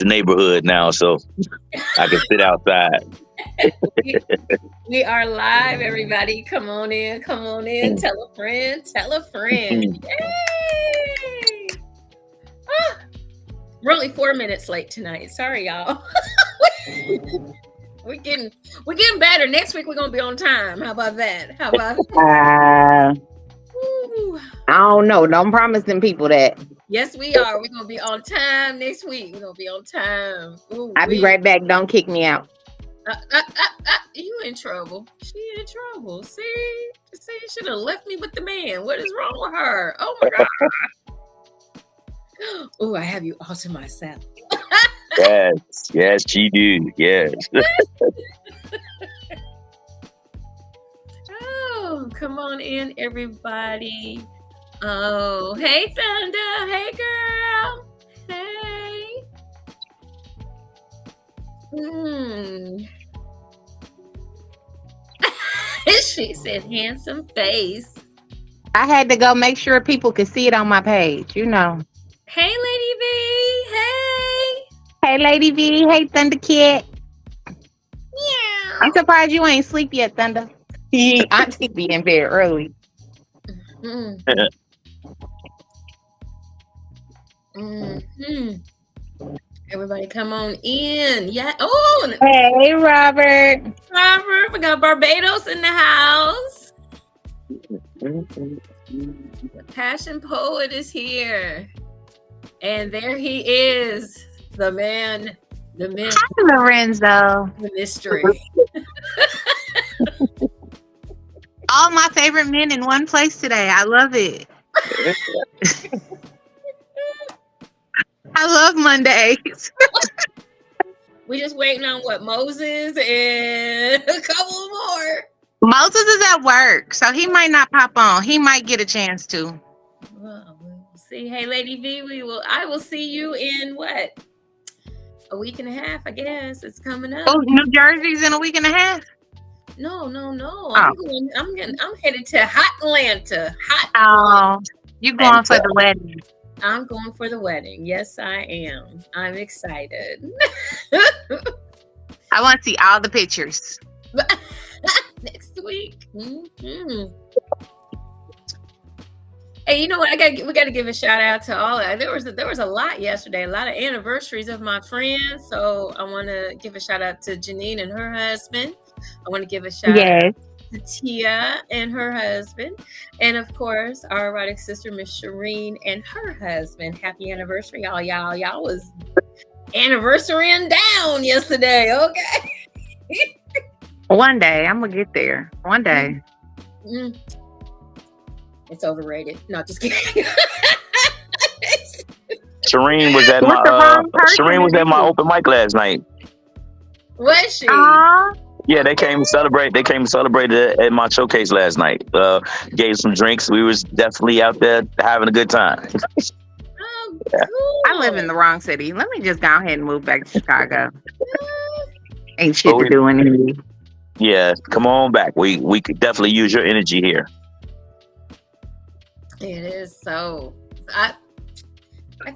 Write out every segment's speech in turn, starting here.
the neighborhood now, so I can sit outside. We are live, everybody. Come on in, come on in. Tell a friend, tell a friend. Yay! Ah, we're only 4 minutes late tonight. Sorry, y'all. We're getting better. Next week we're gonna be on time. How about that? How about that? I don't know. Don't promise them people that. Yes, we are. We're gonna be on time next week. We're gonna be on time. I'll be right back. Don't kick me out. You in trouble. She in trouble. See, you should have left me with the man. What is wrong with her? Oh my God. Oh, I have you all to myself. Yes, she do. Yes. Oh, come on in, everybody. Oh, hey, Thunder. Hey, girl. Hey. She said, handsome face. I had to go make sure people could see it on my page, you know. Hey, Lady V. Hey. Hey, Lady V. Hey, Thunder Kid. Yeah. I'm surprised you ain't sleep yet, Thunder. Auntie be in bed early. Everybody come on in. Yeah. Oh. Hey, Robert. We got Barbados in the house. The Passion Poet is here. And there he is. The man. The myth. Hi, Lorenzo. The mystery. All my favorite men in one place today. I love it. I love Mondays. We just waiting on Moses and a couple more. Moses is at work, so he might not pop on. He might get a chance to. Well, we'll see. Hey, Lady V, I will see you in what? A week and a half, I guess. It's coming up. Oh, New Jersey's in a week and a half? No. Oh. I'm headed to Hot Atlanta. You going for the wedding? I'm going for the wedding. Yes, I am. I'm excited. I want to see all the pictures. Next week. Hey, you know what? We got to give a shout out to all. There was a lot yesterday. A lot of anniversaries of my friends. So I want to give a shout out to Janine and her husband. I want to give a shout out to Tia and her husband, and of course our erotic sister Miss Shireen and her husband. Happy anniversary, y'all! Y'all was anniversarying down yesterday. Okay. One day I'm gonna get there. One day. It's overrated. No, just kidding. Shireen was at my open mic last night. Was she? Yeah, they came to celebrate. They came to celebrate at my showcase last night. Gave some drinks. We was definitely out there having a good time. Oh, cool. I live in the wrong city. Let me just go ahead and move back to Chicago. Ain't shit to do anyway. Yeah, come on back. We could definitely use your energy here. It is so. I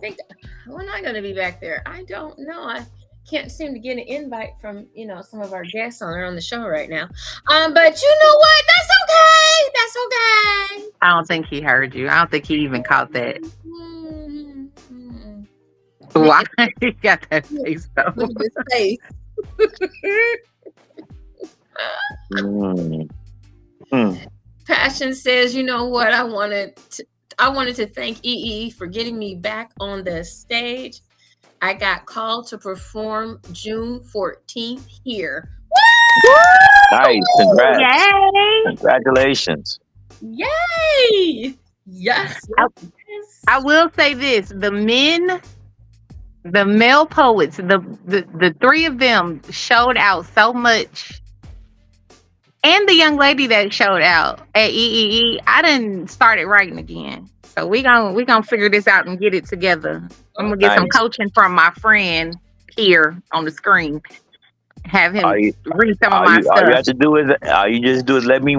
think when am I going to be back there? I don't know. I can't seem to get an invite from some of our guests on the show right now. But you know what? That's okay. That's okay. I don't think he heard you. I don't think he even caught that. Why he got that face though? Look at his face. Passion says, you know what? I wanted to thank EE for getting me back on the stage. I got called to perform June 14th here. Woo! Nice. Congrats. Yay! Congratulations. Yay! Yes. I will say this. The male poets, the three of them showed out so much. And the young lady that showed out at EEE, I done started writing again. So we gonna figure this out and get it together. I'm gonna get some coaching from my friend here on the screen. Have him read some of my stuff. All you just do is let me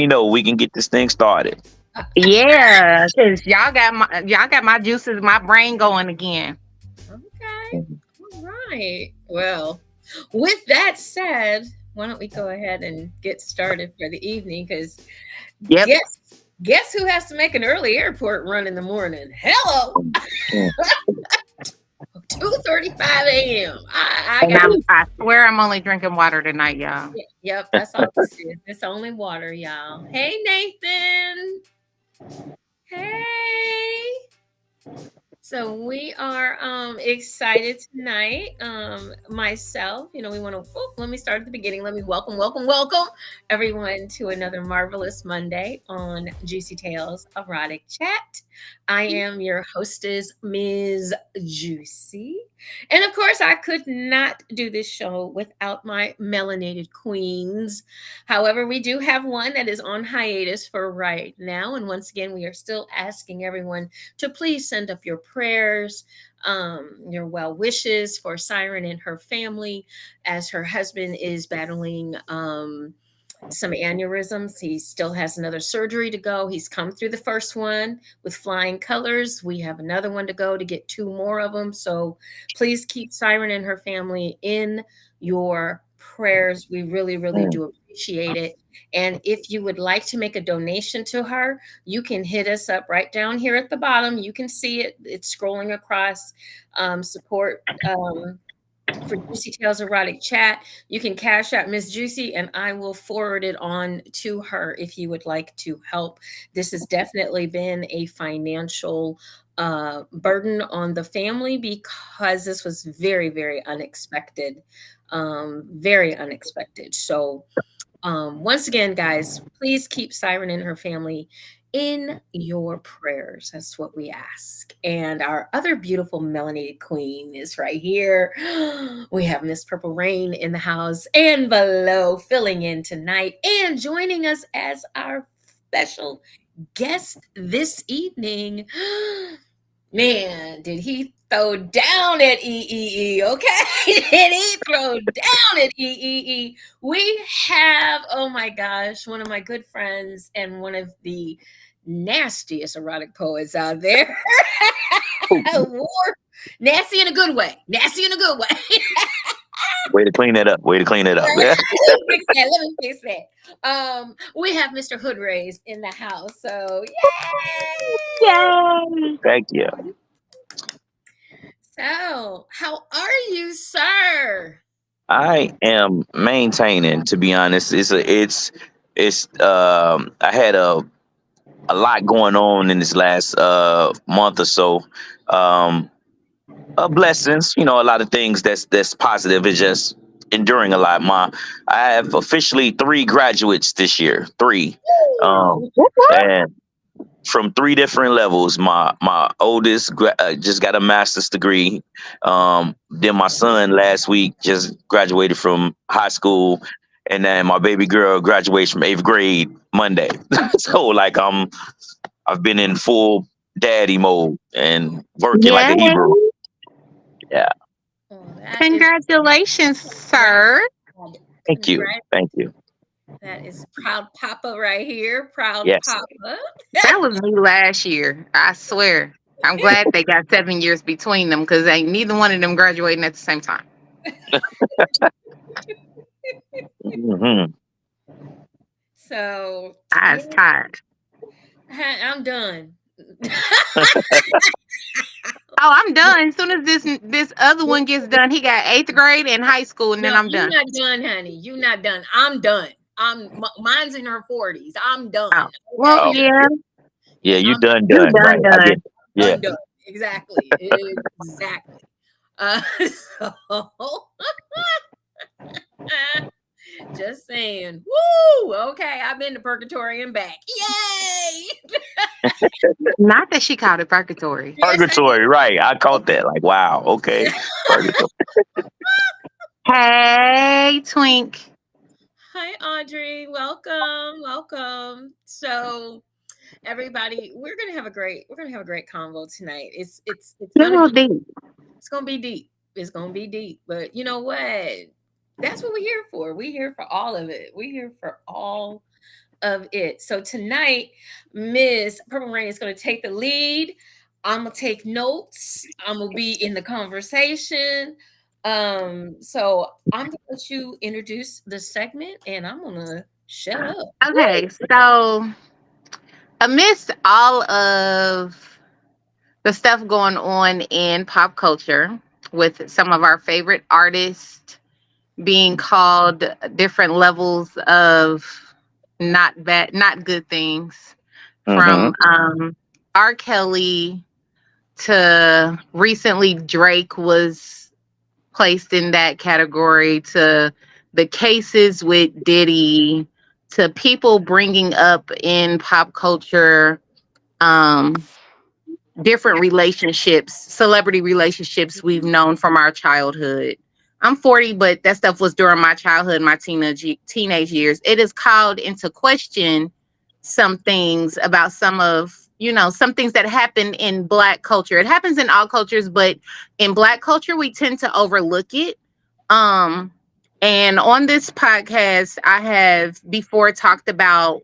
know. We can get this thing started. Yeah, because y'all got my juices, my brain going again. Okay. right. Well, with that said, why don't we go ahead and get started for the evening? Because Yep. guess who has to make an early airport run in the morning? Hello, Mm. 2:35 a.m. I And got. I swear I'm only drinking water tonight, y'all. Yep, that's all this is. It's only water, y'all. Hey, Nathan. Hey. So we are excited tonight. Myself, we want to let me start at the beginning. Let me welcome everyone to another marvelous Monday on Juicy Tales Erotic Chat. I am your hostess, Ms. JewCee. And of course, I could not do this show without my melanated queens. However, we do have one that is on hiatus for right now. And once again, we are still asking everyone to please send up your prayers, your well wishes for Siren and her family as her husband is battling some aneurysms. He still has another surgery to go. He's come through the first one with flying colors. We have another one to go to get 2 more of them. So please keep Siren and her family in your prayers. We really, really do appreciate it. And if you would like to make a donation to her, you can hit us up right down here at the bottom. You can see it. It's scrolling across. Support for Juicy Tales Erotic Chat. You can cash out Miss JewCee and I will forward it on to her if you would like to help. This has definitely been a financial burden on the family because this was very, very unexpected. Very unexpected. So once again, guys, please keep Siren and her family in your prayers. That's what we ask. And our other beautiful melanated queen is right here. We have Miss Purple Rain in the house and below, filling in tonight and joining us as our special guest this evening. Man, did he throw down at EEE? Okay, did he throw down at EEE? We have, oh my gosh, one of my good friends and one of the nastiest erotic poets out there. Nasty in a good way. Nasty in a good way. Way to clean that up. Way to clean it up. Let me fix that. We have Mr. Hood Rays in the house. So yay! Yay! Thank you. So, how are you, sir? I am maintaining. To be honest, I had a lot going on in this last month or so. Um, Blessings, a lot of things that's positive. It's just enduring a lot. I have officially 3 graduates this year. 3, and from 3 different levels. My oldest just got a master's degree. Then my son last week just graduated from high school, and then my baby girl graduates from 8th grade Monday. So like I've been in full daddy mode and working like a Yay! Hebrew. Yeah. Oh, Congratulations, sir. Thank you. Thank you. That is proud Papa right here. Proud Yes. Papa. That was me last year. I swear. I'm glad they got 7 years between them because ain't neither one of them graduating at the same time. Mm-hmm. So I was tired. I'm done. Oh, I'm done. As soon as this other one gets done, he got 8th grade and high school, and then I'm done. You're not done, honey. You're not done. I'm done. Mine's in her 40s. I'm done. Oh. Well, Oh. yeah. Yeah, you done. You done, right. done. I get it. Yeah. I'm done. Exactly. Exactly. So just saying. Woo! Okay, I've been to purgatory and back. Yay! Not that she called it purgatory. Purgatory, right. I caught that. Like, wow, okay. Purgatory. Hey, Twink. Hi, Audrey. Welcome. So, everybody, we're gonna have a great convo tonight. It's gonna be deep. It's gonna be deep. It's gonna be deep. But you know what? That's what we're here for. We're here for all of it. We're here for all of it. So tonight, Miss Purple Rain is gonna take the lead. I'm gonna take notes. I'm gonna be in the conversation. So I'm gonna let you introduce the segment, and I'm gonna shut up. Okay, so amidst all of the stuff going on in pop culture with some of our favorite artists being called different levels of not good things, Mm-hmm. from R. Kelly to recently Drake was placed in that category, to the cases with Diddy, to people bringing up in pop culture um, different relationships, celebrity relationships we've known from our childhood. I'm 40, but that stuff was during my childhood, my teenage years. It has called into question some things about some things that happen in Black culture. It happens in all cultures, but in Black culture, we tend to overlook it. Um, and on this podcast, I have before talked about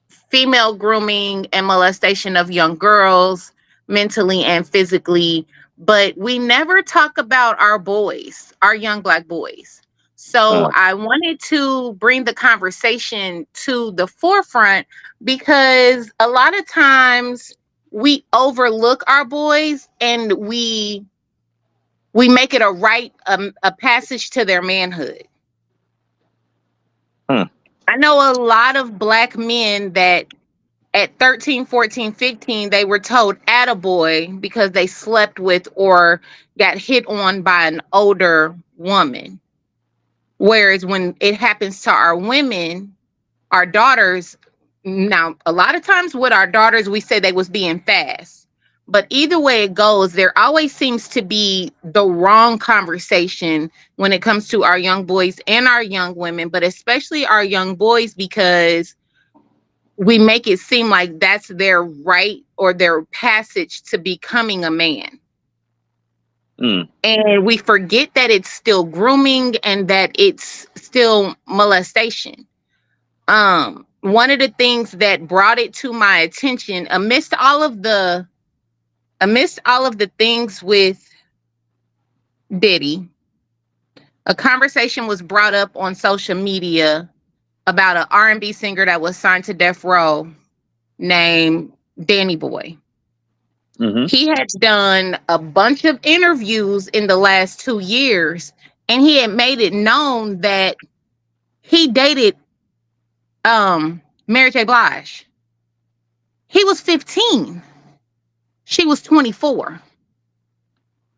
female grooming and molestation of young girls, mentally and physically, but we never talk about our boys, our young Black boys. So Mm. I wanted to bring the conversation to the forefront because a lot of times we overlook our boys and we make it a passage to their manhood. Mm. I know a lot of Black men that at 13, 14, 15, they were told attaboy because they slept with or got hit on by an older woman. Whereas when it happens to our women, our daughters, now a lot of times with our daughters, we say they was being fast. But either way it goes, there always seems to be the wrong conversation when it comes to our young boys and our young women, but especially our young boys, because we make it seem like that's their right or their passage to becoming a man. Mm. And we forget that it's still grooming and that it's still molestation. One of the things that brought it to my attention amidst all of the things with Diddy, a conversation was brought up on social media about an R&B singer that was signed to Death Row named Danny Boy. Mm-hmm. He had done a bunch of interviews in the last 2 years, and he had made it known that he dated Mary J. Blige. He was 15. She was 24.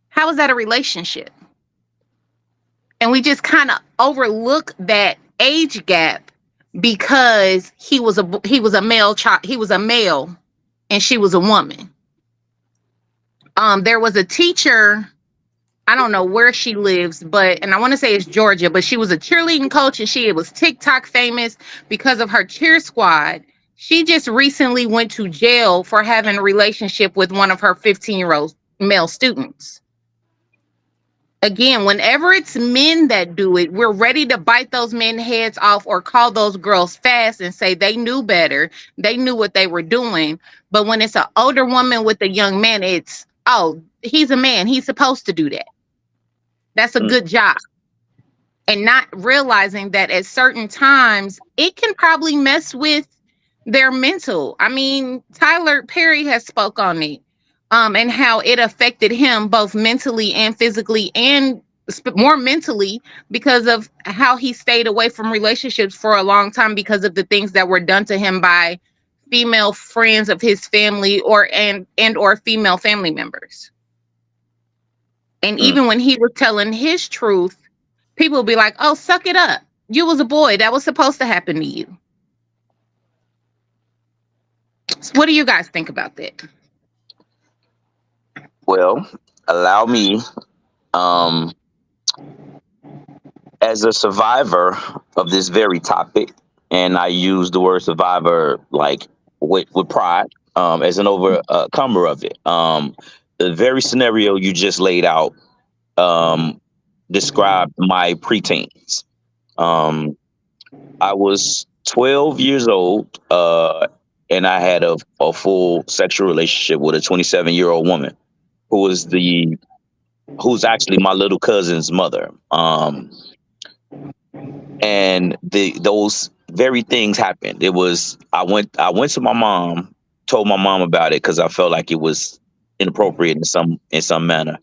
How was that a relationship? And we just kind of overlook that age gap because he was a male child, he was a male and she was a woman. There was a teacher, I don't know where she lives, and I want to say it's Georgia, but she was a cheerleading coach and she was TikTok famous because of her cheer squad. She just recently went to jail for having a relationship with one of her 15-year-old male students. Again, whenever it's men that do it, we're ready to bite those men heads off or call those girls fast and say they knew better. They knew what they were doing. But when it's an older woman with a young man, it's, oh, he's a man. He's supposed to do that. That's a Mm. good job. And not realizing that at certain times, it can probably mess with their mental. I mean, Tyler Perry has spoke on it, and how it affected him both mentally and physically, and more mentally because of how he stayed away from relationships for a long time because of the things that were done to him by female friends of his family or female family members. And Mm. even when he was telling his truth, people would be like, "Oh, suck it up. You was a boy. That was supposed to happen to you." So what do you guys think about that? Well, allow me, um, as a survivor of this very topic, and I use the word survivor like with pride, as an overcomer of it. The very scenario you just laid out um, described my preteens. Um, I was 12 years old, and I had a full sexual relationship with a 27-year-old woman who was the who's actually my little cousin's mother. And those very things happened. It was I went to my mom, told my mom about it because I felt like it was inappropriate in some manner.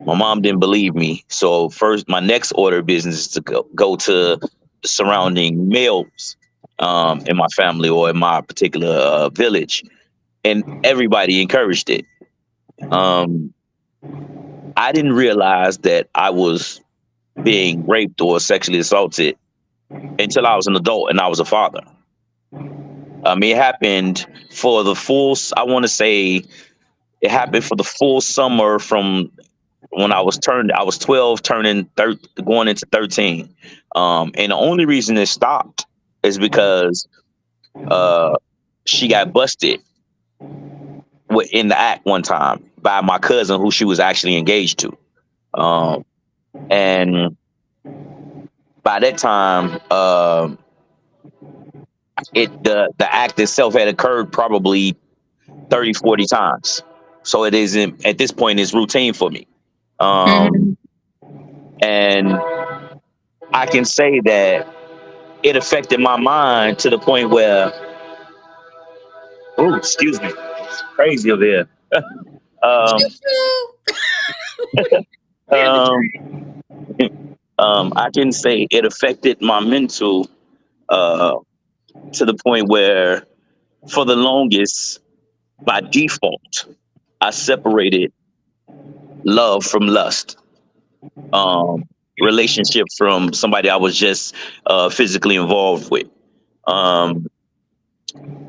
My mom didn't believe me, so first my next order of business is to go to the surrounding males in my family or in my particular village, and everybody encouraged it. Um, I didn't realize that I was being raped or sexually assaulted until I was an adult and I was a father. It happened for the full. I want to say it happened for the full summer from when I was 12, going into 13. And the only reason it stopped is because uh, she got busted in the act one time by my cousin who she was actually engaged to. And by that time, the act itself had occurred probably 30, 40 times. So it isn't at this point it's routine for me. Um, Mhm. and I can say that it affected my mind to the point where, oh, excuse me, it's crazy over here. um, Choo-choo. Clear the um, I can say it affected my mental uh, to the point where, for the longest, by default, I separated love from lust, um, relationship from somebody I was just physically involved with. Um,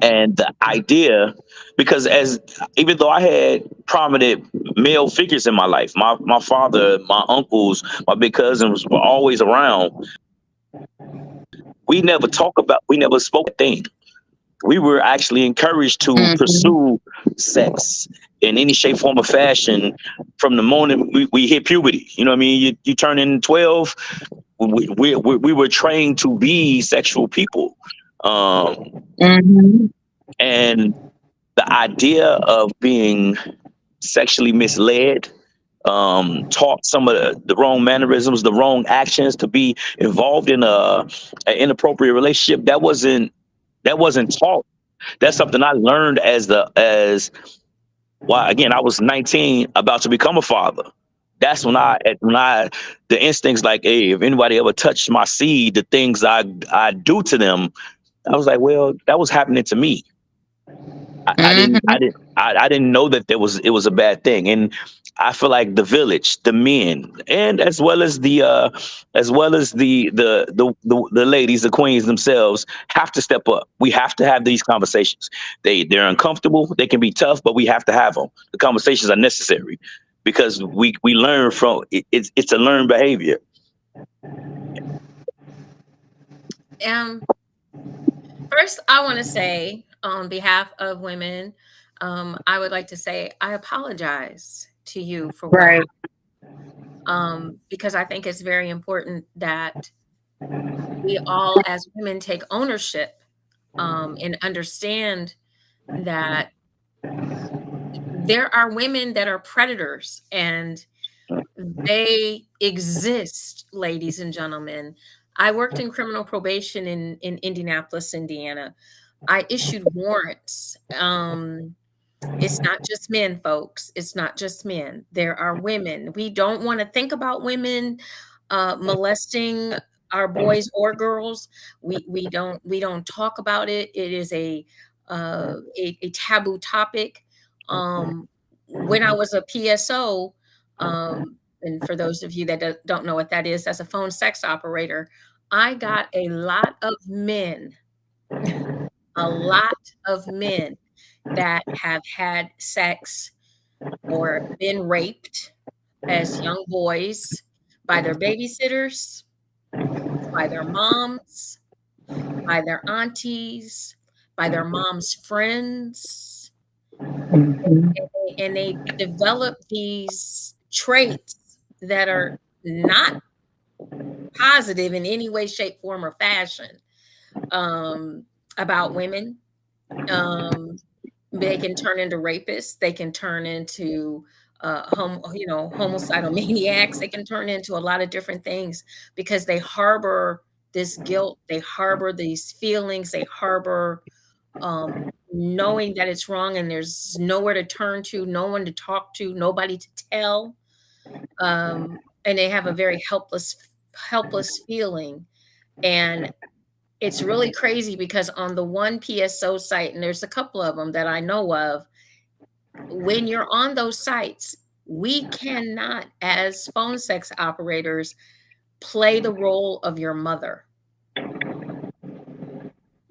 and the idea, because as even though I had prominent male figures in my life, my father, my uncles, my big cousins were always around. We never spoke a thing. We were actually encouraged to Mhm. pursue sex in any shape, form, or fashion from the moment we hit puberty. You know what I mean? You turn in 12, we were trained to be sexual people. Um, Mhm. and the idea of being sexually misled, taught some of the wrong mannerisms, the wrong actions, to be involved in an inappropriate relationship, that wasn't taught. That's something I learned as well. Again, I was 19, about to become a father. That's when the instincts like, hey, if anybody ever touched my seed, the things I do to them, I was like, well, that was happening to me. Mhm. I didn't know that it was a bad thing. And I feel like the village, the men, and as well as the ladies, the queens themselves, have to step up. We have to have these conversations. They're uncomfortable, they can be tough, but we have to have them. The conversations are necessary because we learn from it, it's a learned behavior. Um, First, I want to say on behalf of women, I would like to say I apologize to you for what Right. happened. Because I think it's very important that we all, as women, take ownership and understand that there are women that are predators and they exist, ladies and gentlemen. I worked in criminal probation in Indianapolis, Indiana. I issued warrants. It's not just men, folks. It's not just men. There are women. We don't want to think about women molesting our boys or girls. We don't talk about it. It is a taboo topic. When I was a PSO, and for those of you that don't know what that is, as a phone sex operator, I got a lot of men that have had sex or been raped as young boys by their babysitters, by their moms, by their aunties, by their mom's friends, Mhm. and they develop these traits that are not positive in any way, shape, form, or fashion um, about women. Um, they can turn into rapists. They can turn into homicidal maniacs. They can turn into a lot of different things because they harbor this guilt, they harbor these feelings, they harbor knowing that it's wrong and there's nowhere to turn to, no one to talk to, nobody to tell. And they have a very helpless feeling. And it's really crazy because on the one PSO site, and there's a couple of them that I know of, when you're on those sites, we cannot, as phone sex operators, play the role of your mother.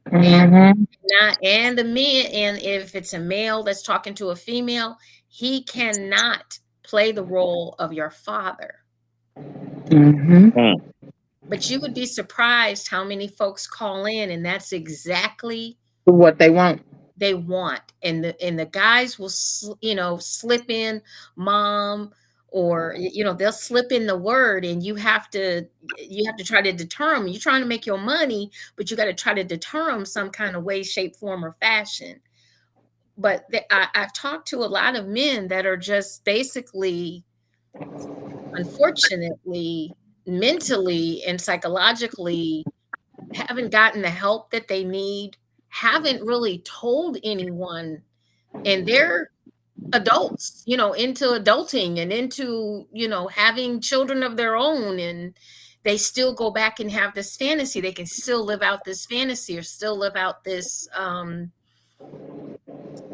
And the men, and if it's a male that's talking to a female, he cannot play the role of your father. But you would be surprised how many folks call in, and that's exactly what they want. And the guys will slip in mom, or they'll slip in the word, and you have to try to deter them. You're trying to make your money, but you got to try to deter them some kind of way, shape, form, or fashion. But I've talked to a lot of men that are just basically, unfortunately, mentally and psychologically haven't gotten the help that they need, haven't really told anyone, and they're adults, into adulting and into, having children of their own, and they still go back and have this fantasy. They can still live out this fantasy or still live out this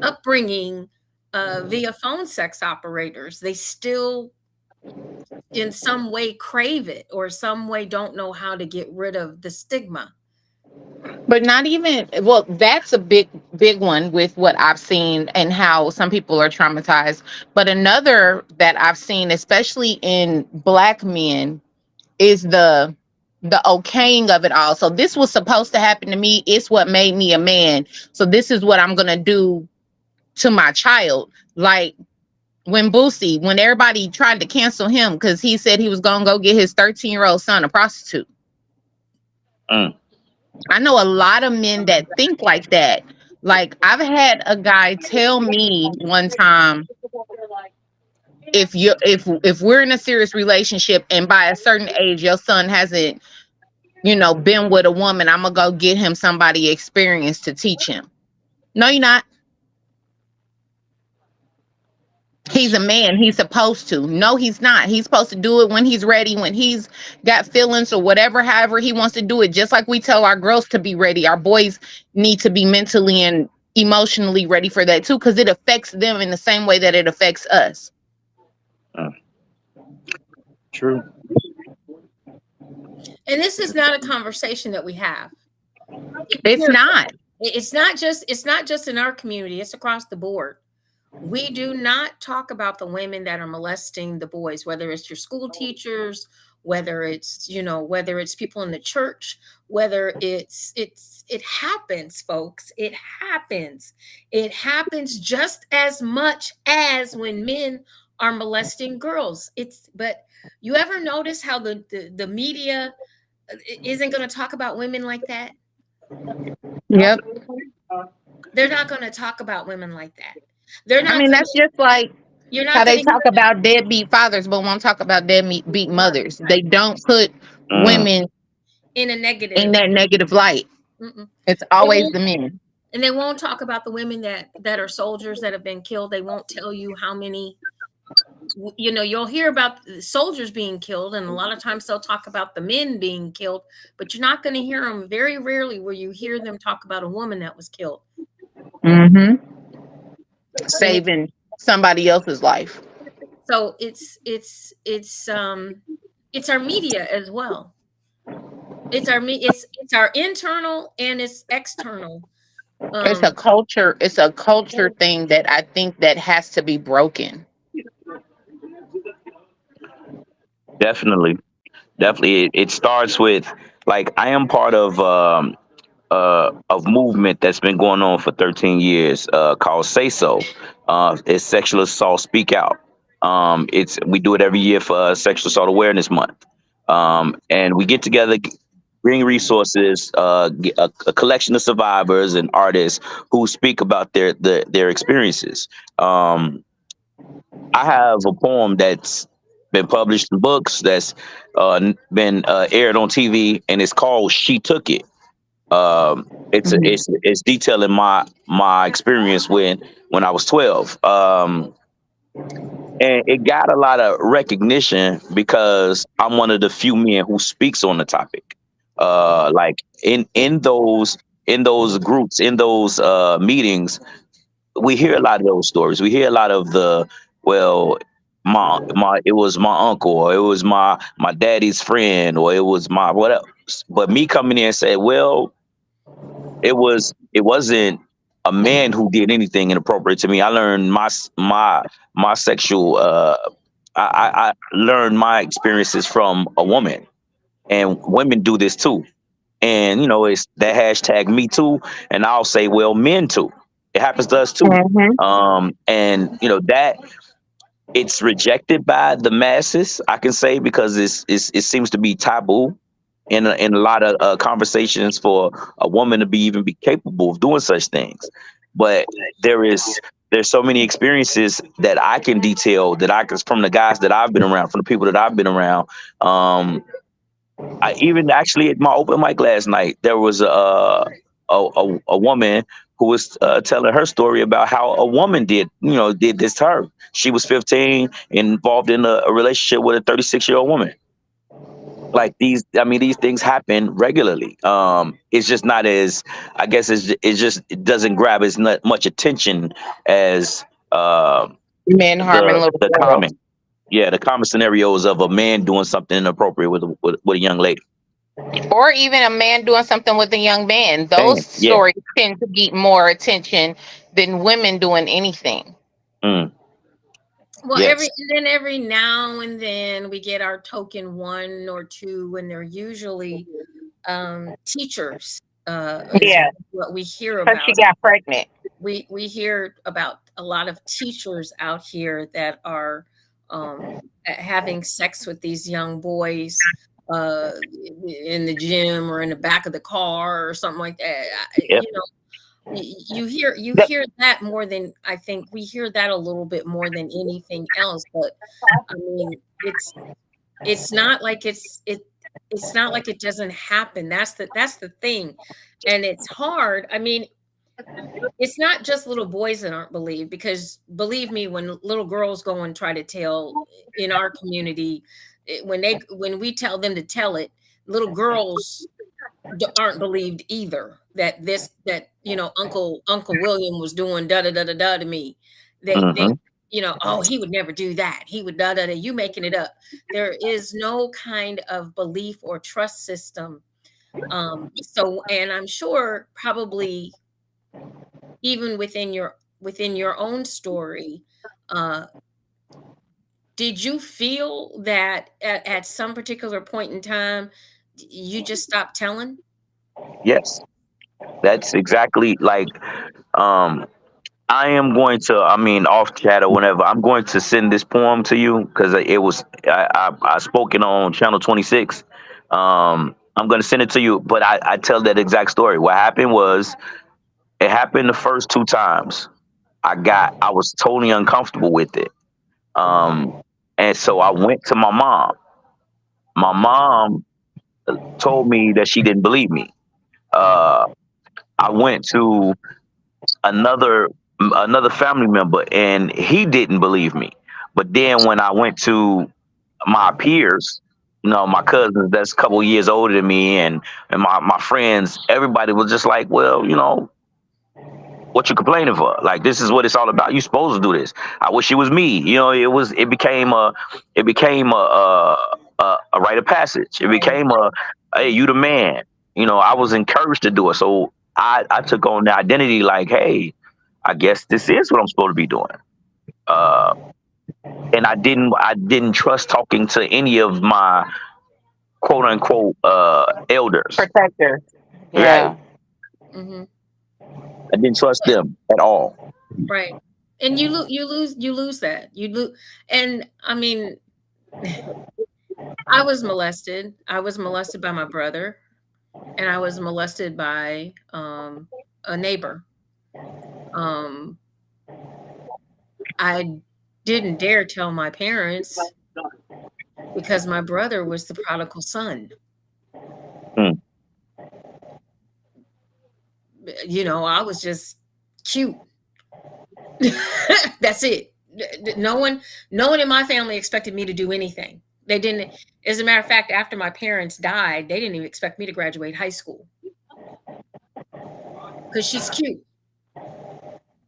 upbringing via phone sex operators. They still in some way crave it, or some way don't know how to get rid of the stigma. But not even, well, that's a big one with what I've seen and how some people are traumatized. But another that I've seen, especially in Black men, is the okaying of it all. So this was supposed to happen to me. It's what made me a man. So this is what I'm going to do to my child. Like when Boosie, when everybody tried to cancel him because he said he was going to go get his 13-year-old son a prostitute. I know a lot of men that think like that. Like I've had a guy tell me one time, if we're in a serious relationship and by a certain age your son hasn't, been with a woman, I'm gonna go get him somebody experienced to teach him. No, you're not. He's a man. He's supposed to. No, he's not. He's supposed to do it when he's ready, when he's got feelings or whatever, however he wants to do it. Just like we tell our girls to be ready, our boys need to be mentally and emotionally ready for that too, because it affects them in the same way that it affects us. True. And this is not a conversation that we have. It's not. It's not just in our community. It's across the board. We do not talk about the women that are molesting the boys, whether it's your school teachers, whether it's people in the church, whether it happens, folks. It happens. It happens just as much as when men are molesting girls. But you ever notice how the media isn't going to talk about women like that? Yep. They're not going to talk about women like that. They're not. That's just like how they talk about deadbeat fathers, but won't talk about deadbeat mothers. They don't put women in that negative light. It's always the men. And they won't talk about the women that are soldiers that have been killed. They won't tell you how many. You'll hear about the soldiers being killed, and a lot of times they'll talk about the men being killed, but you're not going to hear them. Very rarely will you hear them talk about a woman that was killed. Saving somebody else's life. So it's our media as well. It's our internal and it's external. It's a culture. It's a culture thing that I think that has to be broken. Definitely. It starts with, like, I am part of movement that's been going on for 13 years called Say So. It's Sexual Assault Speak Out. We do it every year for Sexual Assault Awareness Month. And we get together, bring resources, a collection of survivors and artists who speak about their experiences. I have a poem that's been published in books, that's been aired on TV, and it's called "She Took It." Mhm. It's detailing my experience when I was 12. And it got a lot of recognition because I'm one of the few men who speaks on the topic. Like in those groups, in those meetings, we hear a lot of those stories. We hear a lot of the, well, my it was my uncle, or it was my daddy's friend, or it was my what else. But me coming in and say, well, it wasn't a man who did anything inappropriate to me. I learned my sexual I learned my experiences from a woman, and women do this too. And it's that hashtag me too, and I'll say, well, men too. It happens to us too. Mhm. And that it's rejected by the masses, I can say, because it seems to be taboo in a lot of conversations for a woman to be capable of doing such things. But there is there's so many experiences that I can detail, that I can, from the guys that I've been around, from the people that I've been around. I even actually at my open mic last night, there was a woman who was telling her story about how a woman did this to her. She was 15, involved in a relationship with a 36-year-old woman. Like these, I mean, these things happen regularly. It's just not as, I guess it doesn't grab as much attention as Men harming little the girls, common, yeah, the common scenarios of a man doing something inappropriate with a young lady. or even a man doing something with a young man. Those Damn, yeah. stories tend to get more attention than women doing anything. Mm, Well, yes. every now and then we get our token one or two, and they're usually teachers, is Yeah, what we hear because she about. got pregnant. We hear about a lot of teachers out here that are having sex with these young boys uh, in the gym or in the back of the car or something like that. Yep. You The- hear that more than, I think we hear that a little bit more than anything else. But I mean, it's not like it's not like it doesn't happen. That's the thing, and it's hard. I mean, it's not just little boys that aren't believed, because believe me, when little girls go and try to tell in our community, when we tell them to tell it, little girls aren't believed either, that Uncle William was doing da da da da da to me. They Hmm. oh, he would never do that, he would da da da, you making it up. There is no kind of belief or trust system. So, and I'm sure probably even within your own story, uh did you feel that at some particular point in time you just stopped telling? Yes. That's exactly like, um I am going to, I mean, off chat or whenever, I'm going to send this poem to you because I spoke it on channel 26. I'm going to send it to you, but I tell that exact story. What happened was, it happened the first two times. I was totally uncomfortable with it. Um, and so I went to my mom. My mom told me that she didn't believe me. Uh, I went to another another family member, and he didn't believe me. But then when I went to my peers, my cousins that's a couple years older than me, and my friends, everybody was just like, well, what you complaining for? Like, this is what it's all about. You supposed to do this. I wish it was me. It became a rite of passage. It Right. became a, hey, you the man. I was encouraged to do it. So I took on the identity like, hey, I guess this is what I'm supposed to be doing. Uh, and I didn't trust talking to any of my quote unquote elders. Protector. Right. Yeah. Hmm. I didn't trust them at all. Right. And you lose that. You lose. And I mean, I was molested by my brother, and I was molested by a neighbor. Um I didn't dare tell my parents because my brother was the prodigal son. Mm. You know, I was just cute. That's it. No one in my family expected me to do anything. They didn't. As a matter of fact, after my parents died, they didn't even expect me to graduate high school because she's cute.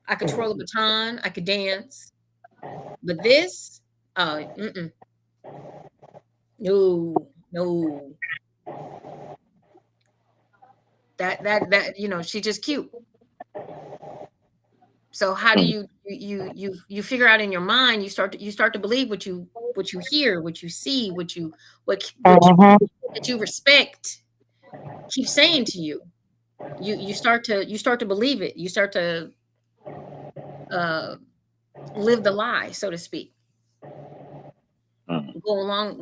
I could twirl a baton, I could dance, but this, no, no, that you know, she's just cute. So how do you figure out in your mind? You start to believe what you hear, what you see, what you that you respect keep saying to you. You start to believe it. You start to live the lie, so to speak. Mm. Go along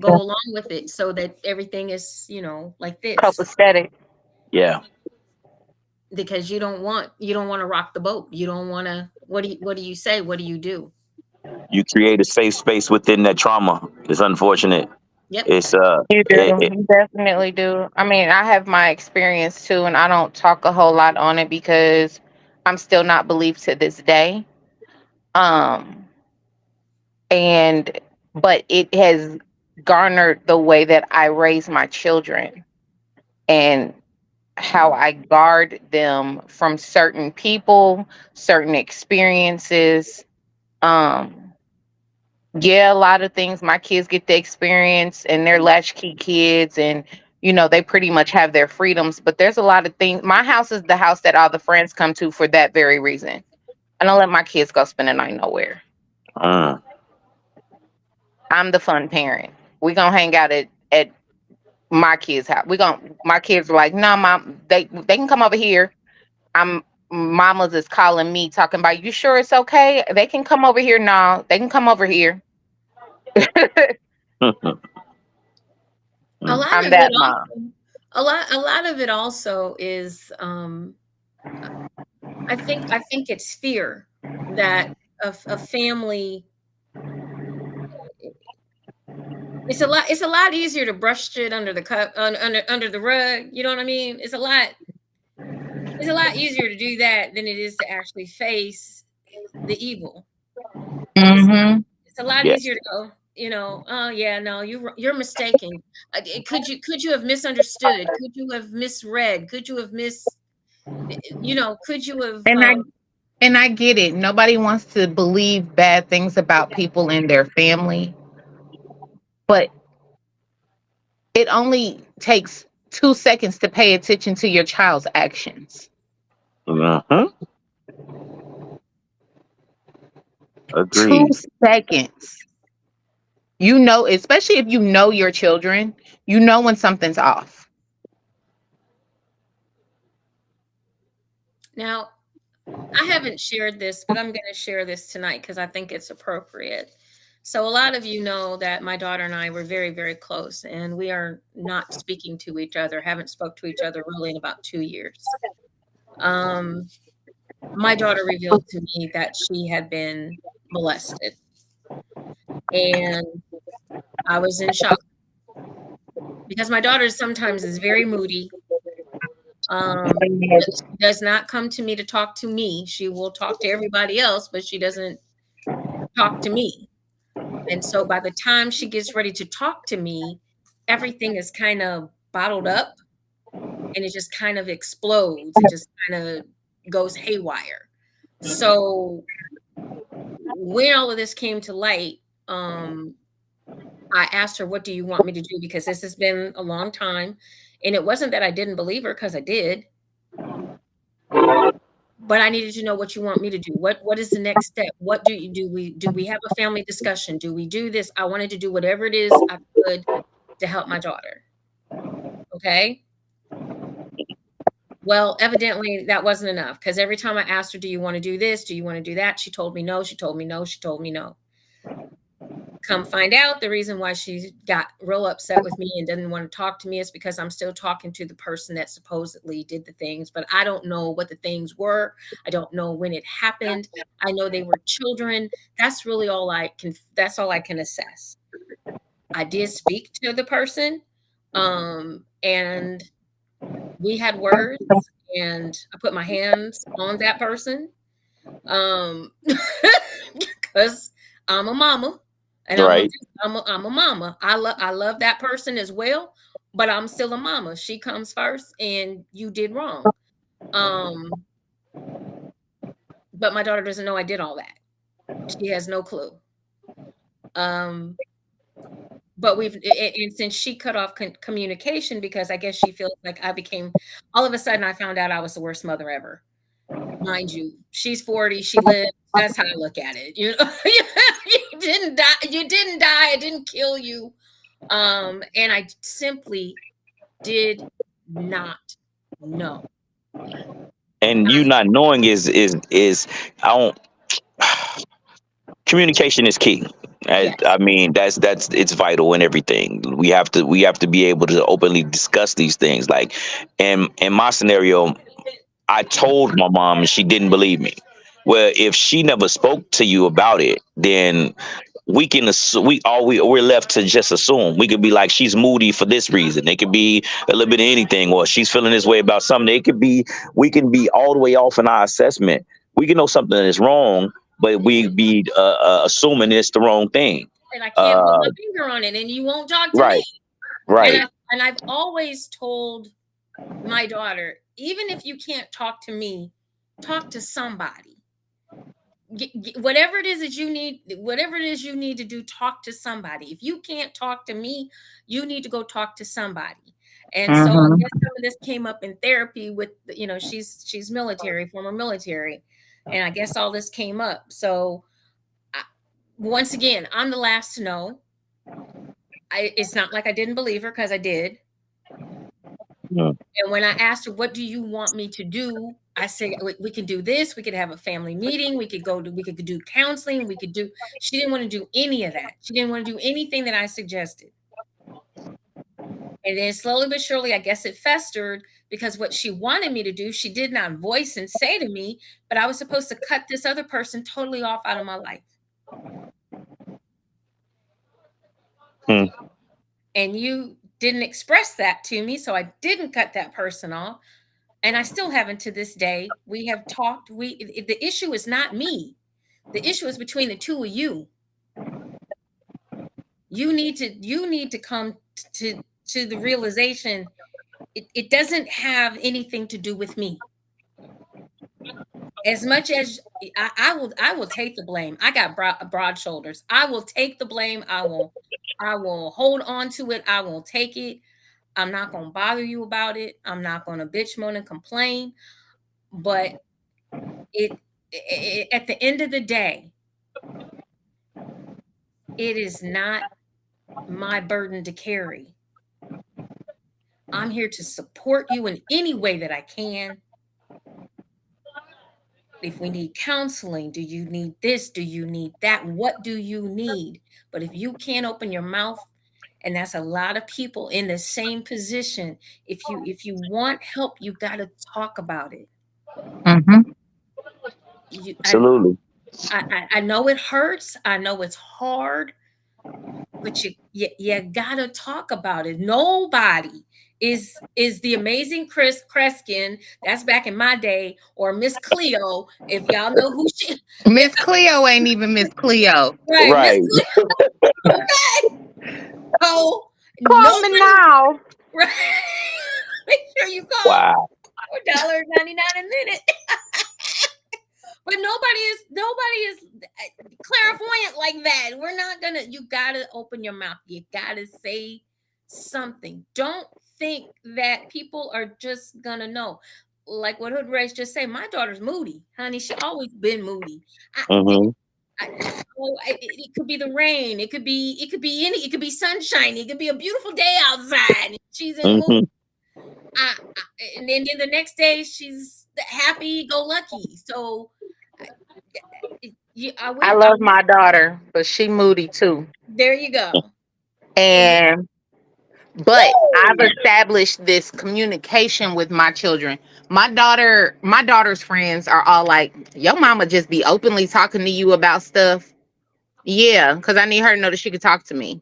with it so that everything is, you know, like this. Copacetic. Yeah. Because you don't want to rock the boat. You don't want to what do you say? What do you do? You create a safe space within that trauma. It's unfortunate. Yep. It's You do. it, it, You definitely do. I mean, I have my experience too, and I don't talk a whole lot on it because I'm still not believed to this day. Um, and but it has garnered the way that I raise my children and how I guard them from certain people, certain experiences. Um, yeah, a lot of things my kids get to experience and they're latchkey kids and you know, they pretty much have their freedoms, but there's a lot of things. My house is the house that all the friends come to for that very reason. I don't let my kids go spend the night nowhere. mm, I'm the fun parent. We gonna hang out at my kids' house. My kids are like, no, mom, they can come over here. I'm Mamas is calling me talking about you sure it's okay? They can come over here now. They can come over here. mm, A mm. lot I'm of it that mom. also a lot of it also is I think it's fear that a family it's a lot easier to brush shit under the under the rug, you know what I mean? It's a lot easier to do that than it is to actually face the evil. It's Hmm. it's a lot Yeah. easier to go, you know, oh yeah, no, you're mistaken. Could you have misunderstood? Could you have misread? Could you have you know, could you have And I get it. Nobody wants to believe bad things about people in their family, but it only takes 2 seconds to pay attention to your child's actions. Hmm. Two Agreed. seconds. You know, especially if you know your children, you know when something's off. now I haven't shared this, but I'm going to share this tonight because I think it's appropriate. So, a lot of you know that my daughter and I were very, very close, and we are not speaking to each other, haven't spoke to each other really in about 2 years. Um, my daughter revealed to me that she had been molested, and I was in shock because my daughter sometimes is very moody. She does not come to me to talk to me. She will talk to everybody else, but she doesn't talk to me. And so by the time she gets ready to talk to me, everything is kind of bottled up and it just kind of explodes. It just kind of goes haywire. So when all of this came to light, I asked her, what do you want me to do? Because this has been a long time. And it wasn't that I didn't believe her, because I did. But I needed to know what you want me to do. What is the next step? What do we have a family discussion? Do we do this? I wanted to do whatever it is I could to help my daughter. Okay. Well, evidently that wasn't enough, because every time I asked her, do you want to do this? Do you want to do that? She told me no. She told me no. She told me no. Come find out, the reason why she got real upset with me and didn't want to talk to me is because I'm still talking to the person that supposedly did the things, but I don't know what the things were. I don't know when it happened. I know they were children. That's really all that's all I can assess. I did speak to the person, and we had words, and I put my hands on that person, because I'm a mama. And Right. I'm a mama. I love that person as well, but I'm still a mama. She comes first, and you did wrong. But my daughter doesn't know I did all that. She has no clue. But and since she cut off communication, because I guess she feels like all of a sudden I found out I was the worst mother ever. Mind you, she's 40, she lived. That's how I look at it. You know, you didn't die, it didn't kill you. And I simply did not know. And you not knowing is I don't. Communication is key. Yes. I mean, that's it's vital in everything. We have to be able to openly discuss these things. Like, in my scenario, I told my mom and she didn't believe me. Well, if she never spoke to you about it, then we're left to just assume. We could be like, she's moody for this reason. It could be a little bit of anything, or she's feeling this way about something. We can be all the way off in our assessment. We can know something is wrong, but we be assuming it's the wrong thing. And I can't put my finger on it, and you won't talk to Right. me. Right. And I've always told my daughter, even if you can't talk to me, talk to somebody. Whatever it is you need to do, talk to somebody. If you can't talk to me, you need to go talk to somebody. And so I guess some of this came up in therapy with, she's military, former military, and I guess all this came up. So once again, I'm the last to know. It's not like I didn't believe her, because I did. Yeah. And when I asked her, what do you want me to do? I said, we can do this. We could have a family meeting. We could do counseling. She didn't want to do any of that. She didn't want to do anything that I suggested. And then slowly but surely, I guess it festered, because what she wanted me to do, she did not voice and say to me, but I was supposed to cut this other person totally off out of my life. And you didn't express that to me, so I didn't cut that person off. And I still haven't to this day. We have talked. The issue is not me. The issue is between the two of you. You need to come to the realization it doesn't have anything to do with me. As much as I will take the blame. I got broad shoulders. I will take the blame. I will hold on to it. I will take it. I'm not going to bother you about it. I'm not going to bitch, moan, and complain. But at the end of the day, it is not my burden to carry. I'm here to support you in any way that I can. If we need counseling, do you need this? Do you need that? What do you need? But if you can't open your mouth, and that's a lot of people in the same position, if you want help, you got to talk about it. Absolutely. I know it hurts. I know it's hard, but you gotta talk about it. Nobody is the amazing Chris Kreskin. That's back in my day, or Miss Cleo. If y'all know who she, Miss Cleo ain't even Miss Cleo. right? Miss Cleo. Oh, call me now. Right. Make sure you call. Wow. $1.99 a minute. But nobody is clairvoyant like that. We're not gonna. You gotta open your mouth. You gotta say something. Don't think that people are just gonna know. Like what Hood Race just said. My daughter's moody, honey. She always been moody. It could be the rain. It could be It could be sunshiny. It could be a beautiful day outside. She's in mood. And then the next day she's happy go lucky. So I love my daughter, but she moody too. There you go. And but I've established this communication with my children. My daughter's friends are all like, "Your mama just be openly talking to you about stuff." Yeah, because I need her to know that she could talk to me.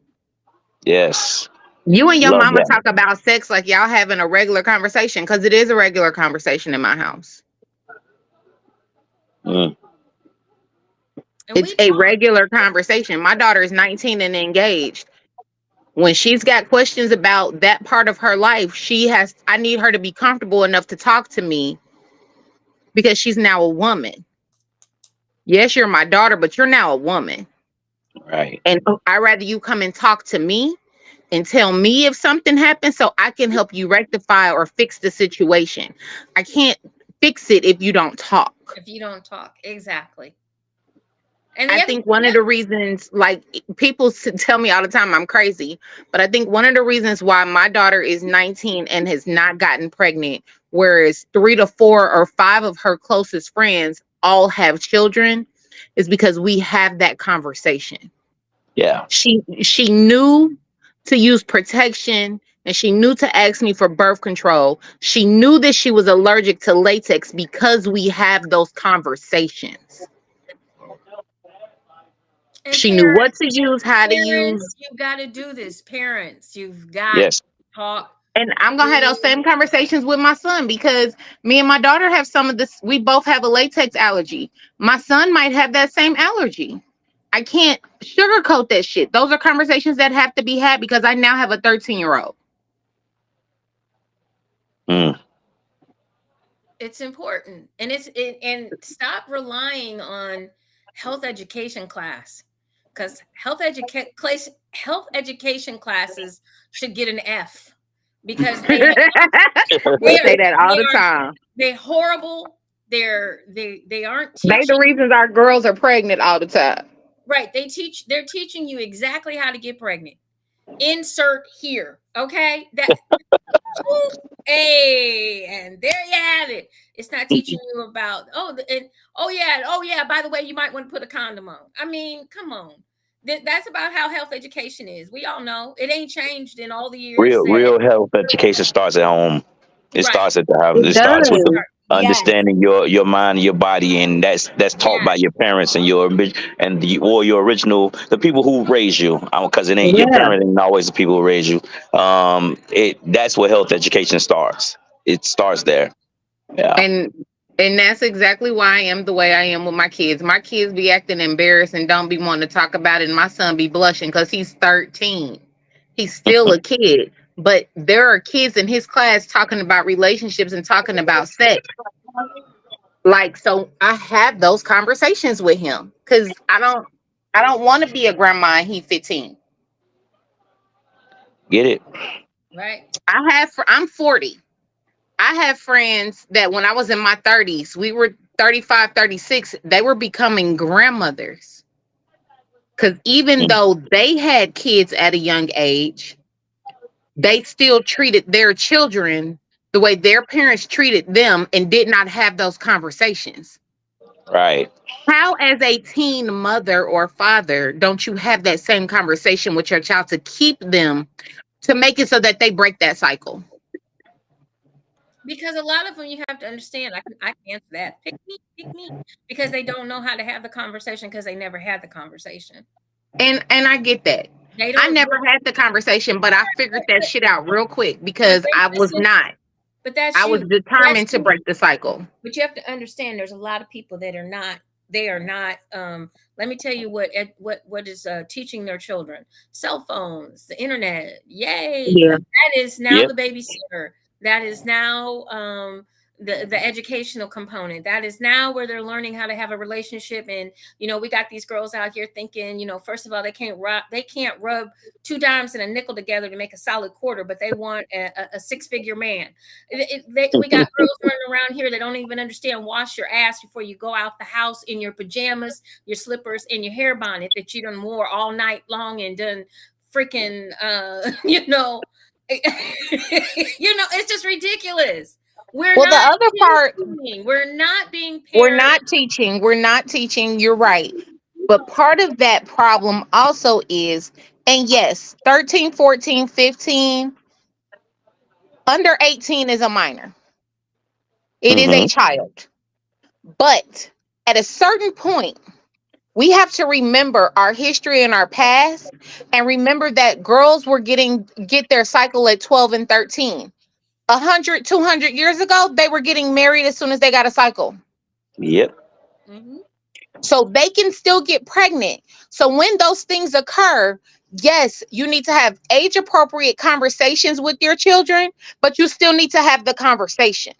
Yes. You and your Love mama that. talk about sex like y'all having a regular conversation, because it is a regular conversation in my house. Mm. And It's a regular conversation. My daughter is 19 and engaged. When she's got questions about that part of her life, I need her to be comfortable enough to talk to me because she's now a woman. Yes, you're my daughter, but you're now a woman. Right. And I'd rather you come and talk to me and tell me if something happens so I can help you rectify or fix the situation. I can't fix it if you don't talk. If you don't talk, exactly. And I think one of the reasons, like, people tell me all the time I'm crazy, but I think one of the reasons why my daughter is 19 and has not gotten pregnant, whereas 3 to 4 or 5 of her closest friends all have children, is because we have that conversation. Yeah. She knew to use protection, and she knew to ask me for birth control. She knew that she was allergic to latex because we have those conversations. And She knew what to use, how to use. You've got to do this. Parents, you've got Yes. to talk. And I'm gonna have those same conversations with my son, because me and my daughter have some of this. We both have a latex allergy. My son might have that same allergy. I can't sugarcoat that shit. Those are conversations that have to be had because I now have a 13-year-old. Mm. It's important, and and stop relying on health education class, because health education classes should get an F, because We say that all the time. They're horrible. They aren't They the teaching. reasons our girls are pregnant all the time. Right. They're teaching you exactly how to get pregnant. Insert here. Okay. Hey, and there you have it. It's not teaching you about oh yeah. By the way, you might want to put a condom on. I mean, come on. That's about how health education is. We all know it ain't changed in all the years. Real health education starts at home. It starts at the house. It It starts with the does. understanding your mind and your body, and that's taught by your parents and your original, the people who raised you, because it ain't your Yeah. parents ain't always the people who raised you. That's where health education starts. It starts there. Yeah. And that's exactly why I am the way I am with my kids. My kids be acting embarrassed and don't be wanting to talk about it. And my son be blushing because he's 13. He's still a kid. But there are kids in his class talking about relationships and talking about sex. Like, so I have those conversations with him because I don't want to be a grandma and he's 15. Get it? Right. I'm 40. I have friends that when I was in my 30s, we were 35, 36, they were becoming grandmothers. Because even though they had kids at a young age, they still treated their children the way their parents treated them and did not have those conversations. Right. How, as a teen mother or father, don't you have that same conversation with your child to keep them, to make it so that they break that cycle? Because a lot of them, you have to understand, I can answer that. Pick me. Because they don't know how to have the conversation because they never had the conversation. And I get that. I never had the conversation, but I figured that shit out real quick because I was not. But I was determined to break the cycle. But you have to understand, there's a lot of people that are not. They are not. Let me tell you what is teaching their children: cell phones, the internet. Yay! Yeah. That is now the babysitter. That is now the educational component. That is now where they're learning how to have a relationship. And we got these girls out here thinking, first of all, they can't rub 2 dimes and a nickel together to make a solid quarter, but they want a 6-figure man. We got girls running around here that don't even understand wash your ass before you go out the house in your pajamas, your slippers, and your hair bonnet that you done wore all night long and done freaking it's just ridiculous. We're Well, the not other part, teaching. We're not being we're parents. not teaching. We're not teaching. You're right. But part of that problem also is, and yes, 13, 14, 15, under 18 is a minor. It is a Mm-hmm. child. But at a certain point, we have to remember our history and our past, and remember that girls were get their cycle at 12 and 13. 100, 200 years ago, they were getting married as soon as they got a cycle. Yep. Mm-hmm. So they can still get pregnant. So when those things occur, yes, you need to have age appropriate conversations with your children, but you still need to have the conversation.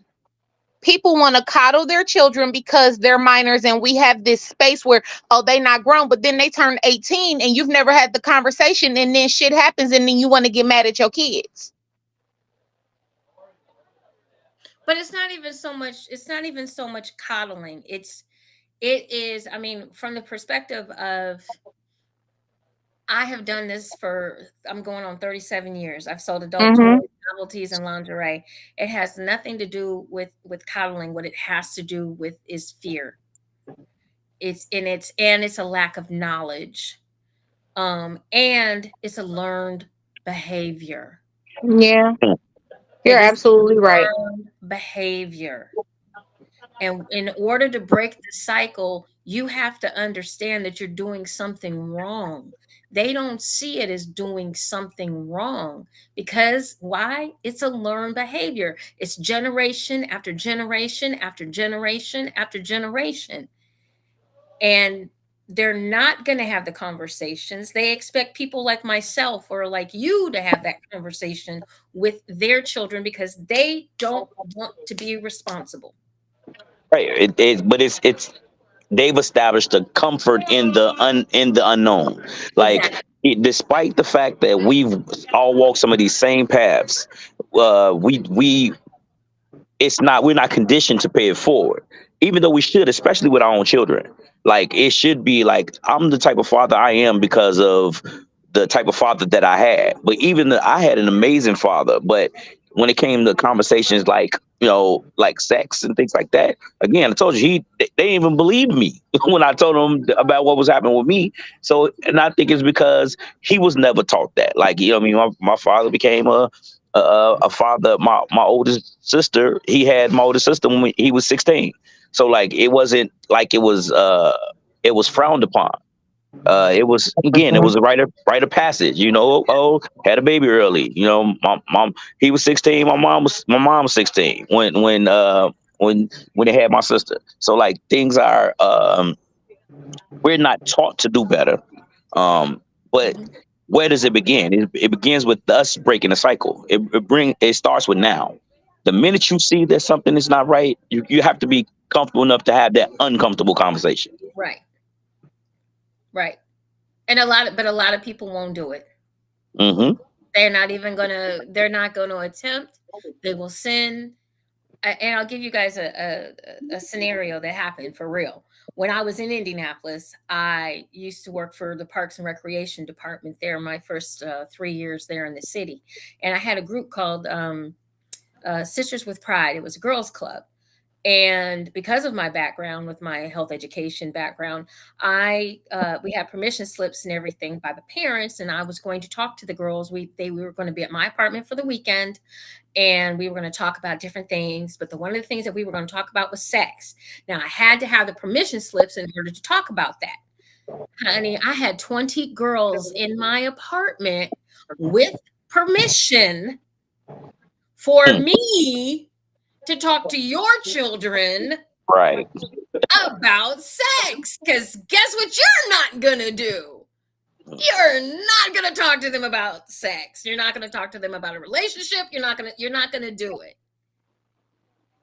People want to coddle their children because they're minors, and we have this space where, oh, they not grown, but then they turn 18 and you've never had the conversation, and then shit happens, and then you want to get mad at your kids. But it's not even so much. It's not even so much coddling. It is. I mean, from the perspective of, I have done this for, I'm going on 37 years. I've sold adult Mm-hmm. toys, novelties, and lingerie. It has nothing to do with coddling. What it has to do with is fear. It's a lack of knowledge. And it's a learned behavior. Yeah, you're It is absolutely right. learned behavior. And in order to break the cycle, you have to understand that you're doing something wrong. They don't see it as doing something wrong because why? It's a learned behavior. It's generation after generation after generation after generation. And they're not going to have the conversations. They expect people like myself or like you to have that conversation with their children because they don't want to be responsible. Right. But it's they've established a comfort in the unknown. Exactly. Like despite the fact that we've all walked some of these same paths, we it's not we're not conditioned to pay it forward, even though we should, especially with our own children. Like it should be like I'm the type of father I am because of the type of father that I had. But I had an amazing father, but when it came to conversations like like sex and things like that, again, I told you they didn't even believe me when I told them about what was happening with me. So, and I think it's because he was never taught that. Like I mean, my father became a father. My oldest sister, he had my oldest sister when he was 16. So like it wasn't like it was frowned upon. It was again, it was a rite of passage. Oh, had a baby early. Mom, he was 16. My mom was 16 when they had my sister. So like things are we're not taught to do better. But Mhm. where does it begin? It begins with us breaking the cycle. It starts with now. The minute you see that something is not right, you have to be comfortable enough to have that uncomfortable conversation. Right. Right. And a lot of people won't do it. Hmm. They're not gonna attempt. They will send. And I'll give you guys a scenario that happened for real. When I was in Indianapolis, I used to work for the Parks and Recreation Department there, my first 3 years there in the city. And I had a group called Sisters with Pride. It was a girls' club. And because of my background with my health education background, I we had permission slips and everything by the parents, and I was going to talk to the girls. We were going to be at my apartment for the weekend, and we were going to talk about different things. But one of the things that we were going to talk about was sex. Now I had to have the permission slips in order to talk about that. Honey, I had 20 girls in my apartment with permission for Hmm. me to talk to your children Right. about sex. Because guess what you're not going to do? You're not going to talk to them about sex. You're not going to talk to them about a relationship. You're not going to do it.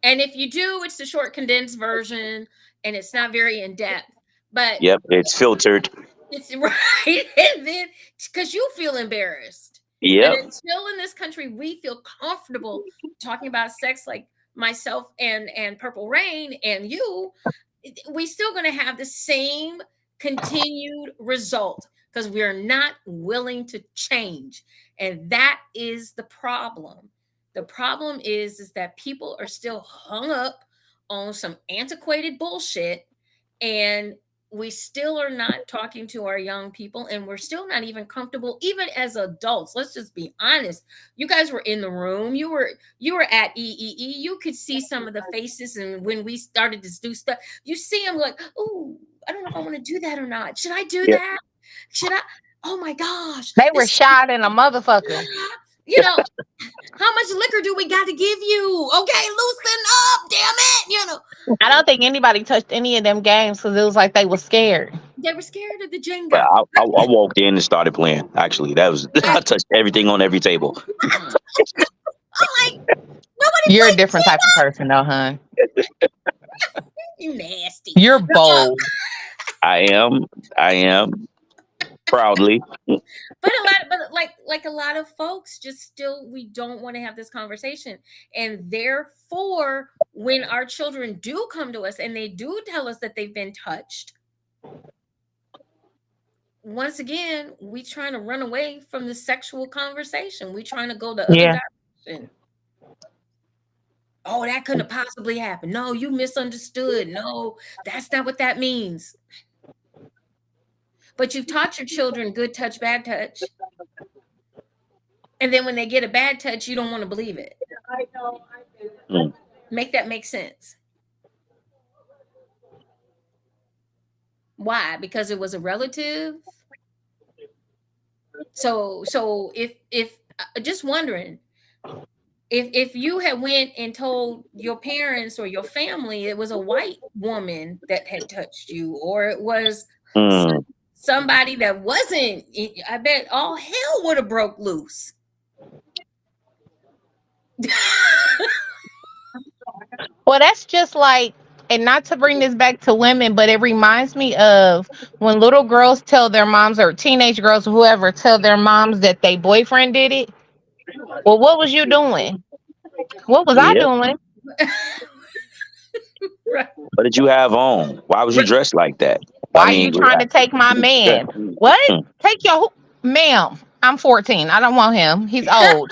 And if you do, it's the short condensed version and it's not very in depth. But Yep. It's filtered. it's right. And then because you feel embarrassed. And Yep. until in this country we feel comfortable talking about sex, like myself and Purple Rain and you, we still going to have the same continued result because we are not willing to change. And that is the problem. The problem is that people are still hung up on some antiquated bullshit, and we still are not talking to our young people, and we're still not even comfortable, even as adults. Let's just be honest. You guys were in the room. You were at EEE. You could see some of the faces, and when we started to do stuff, you see them like, "Ooh, I don't know if I want to do that or not. Should I do Yeah. that? Should I? Oh my gosh, They were this." shot in a motherfucker. You know, how much liquor do we got to give you? Okay, loosen up, damn it. I don't think anybody touched any of them games because it was like they were scared. They were scared of the But Jenga. I walked in and started playing. Actually, that was I touched everything on every table. I'm like, nobody You're a played different type of person, though, hun. you nasty. You're bold. I am proudly. But a lot, but like a lot of folks, just still we don't want to have this conversation, and therefore, when our children do come to us and they do tell us that they've been touched, once again, we trying to run away from the sexual conversation. We trying to go the other Yeah. direction. Oh, that couldn't have possibly happened. No, you misunderstood. No, that's not what that means. But you've taught your children good touch, bad touch. And then when they get a bad touch, you don't want to believe it. Mm. Make that make sense. Why? Because it was a relative. So if just wondering, if you had went and told your parents or your family it was a white woman that had touched you, or it was Mm. somebody that wasn't, I bet all hell would have broke loose. Well, that's just like, and not to bring this back to women, but it reminds me of when little girls tell their moms, or teenage girls or whoever tell their moms that their boyfriend did it. Well, what was you doing? What was I Yeah. doing? Right. What did you have on? Why was you dressed like that? Why are you trying to take my man? What? Mm. Take your ma'am. I'm 14. I don't want him. He's old.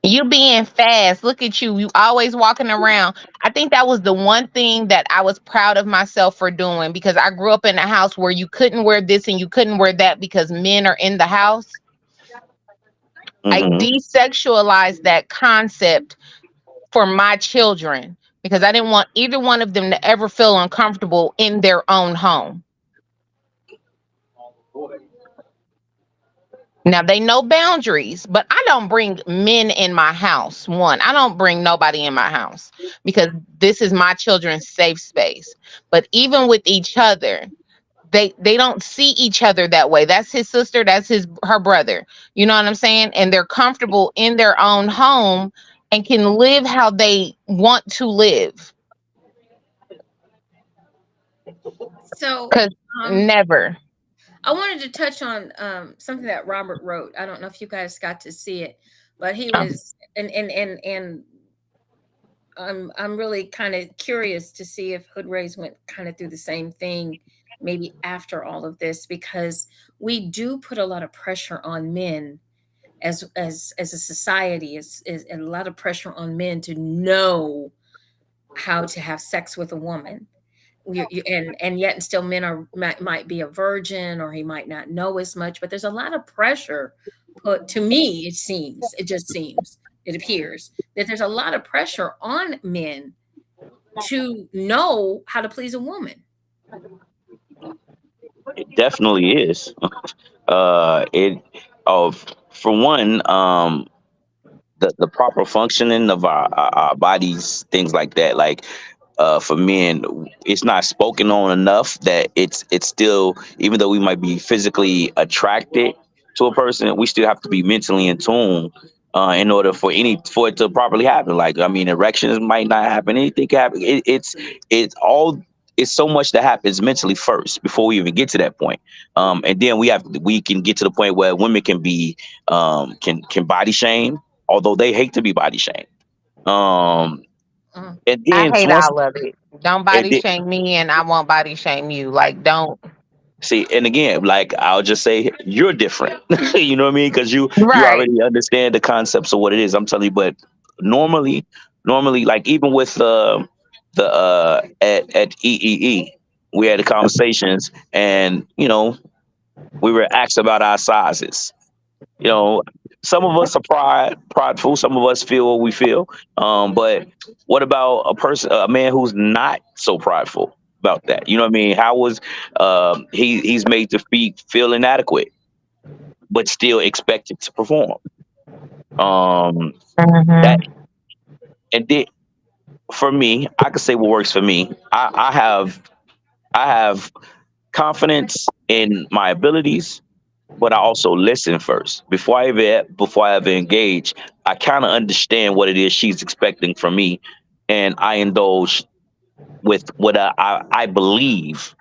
You being fast. Look at you. You always walking around. I think that was the one thing that I was proud of myself for doing, because I grew up in a house where you couldn't wear this and you couldn't wear that because men are in the house. I Mhm. desexualized that concept for my children because I didn't want either one of them to ever feel uncomfortable in their own home. Now they know boundaries, but I don't bring men in my house. One, I don't bring nobody in my house because this is my children's safe space. But even with each other, they don't see each other that way. That's his sister, that's her brother. You know what I'm saying? And they're comfortable in their own home and can live how they want to live. So Cuz never. I wanted to touch on something that Robert wrote. I don't know if you guys got to see it, but he was and I'm really kind of curious to see if Hood Rays went kind of through the same thing maybe after all of this, because we do put a lot of pressure on men as a society, is a lot of pressure on men to know how to have sex with a woman. And yet still men might be a virgin, or he might not know as much, but there's a lot of pressure put, to me it appears that there's a lot of pressure on men to know how to please a woman. It definitely is. It of For one, the proper functioning of our bodies, things like that. Like for men, it's not spoken on enough that it's still, even though we might be physically attracted to a person, we still have to be mentally in tune in order for it to properly happen. Like, I mean, erections might not happen, anything can happen. It's all, it's so much that happens mentally first before we even get to that point. And then we can get to the point where women can be can body shame, although they hate to be body shamed. And I then hate once all of it. Don't and body then, shame me and I won't body shame you. Like, don't. See, and again, like I'll just say, you're different. You know what I mean? Because you Right. already understand the concepts of what it is. I'm telling you, but normally, normally, like even with the at EEE, we had the conversations, and we were asked about our sizes. You know, some of us are prideful. Some of us feel what we feel. But what about a man who's not so prideful about that? You know what I mean? How was he's made to feel inadequate, but still expected to perform? Um, that Mm-hmm. and then for me, I can say what works for me. I have confidence in my abilities, but I also listen first before I ever engage. I kind of understand what it is she's expecting from me, and I indulge with what I believe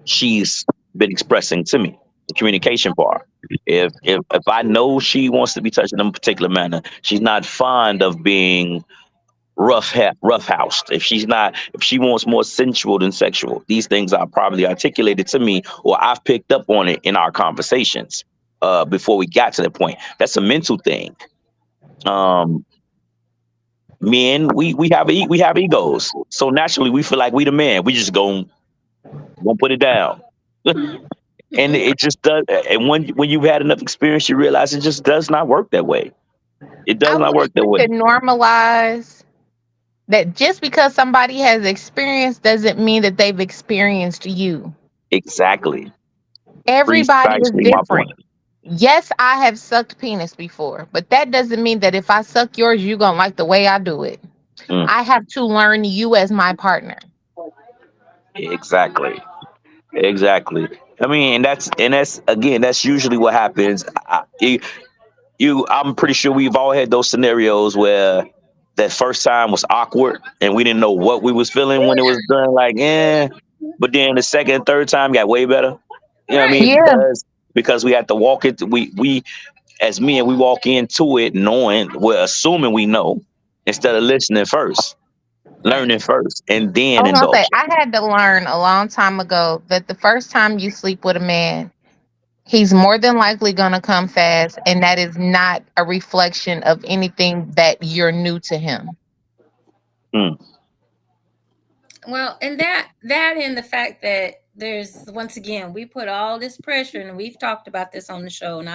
she's been expressing to me. The communication part. If I know she wants to be touched in a particular manner, she's not fond of being rough housed. If she wants more sensual than sexual, these things are probably articulated to me, or I've picked up on it in our conversations before we got to that point. That's a mental thing. Um, Men, we have egos, so naturally we feel like we the man. We just gonna put it down. And it just does. And when you've had enough experience, you realize it just does not work that way. It I does not wish work that we way. could normalize that just because somebody has experience doesn't mean that they've experienced you. Exactly. Everybody is Precisely my different. point. Yes, I have sucked penis before, but that doesn't mean that if I suck yours, you're going to like the way I do it. Mm, I have to learn you as my partner. exactly. Exactly. I mean, and that's again, that's usually what happens. I'm pretty sure we've all had those scenarios where that first time was awkward and we didn't know what we was feeling when it was done. Like, but then the second and third time got way better. You know what I Right. mean? Yeah. Because we had to walk it. We as men, we walk into it knowing, we're assuming we know, instead of listening first, Right. learning first, and I then was going to say, indulging. I had to learn a long time ago that the first time you sleep with a man, he's more than likely going to come fast, and that is not a reflection of anything that you're new to him. Mm, Well, and that and the fact that there's once again we put all this pressure, and we've talked about this on the show, and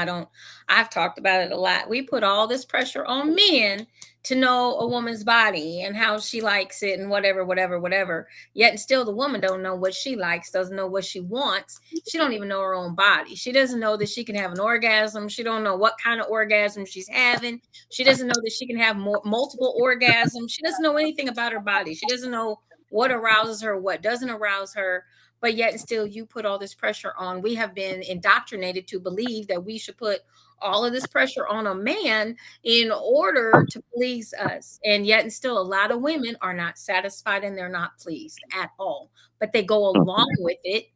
I've talked about it a lot. We put all this pressure on men to know a woman's body and how she likes it and whatever, whatever, whatever. Yet and still the woman don't know what she likes, doesn't know what she wants. She don't even know her own body. She doesn't know that she can have an orgasm. She don't know what kind of orgasm she's having. She doesn't know that she can have multiple orgasms. She doesn't know anything about her body. She doesn't know what arouses her, what doesn't arouse her, but yet and still you put all this pressure on. We have been indoctrinated to believe that we should put all of this pressure on a man in order to please us. And yet and still a lot of women are not satisfied and they're not pleased at all. But they go along mm, with it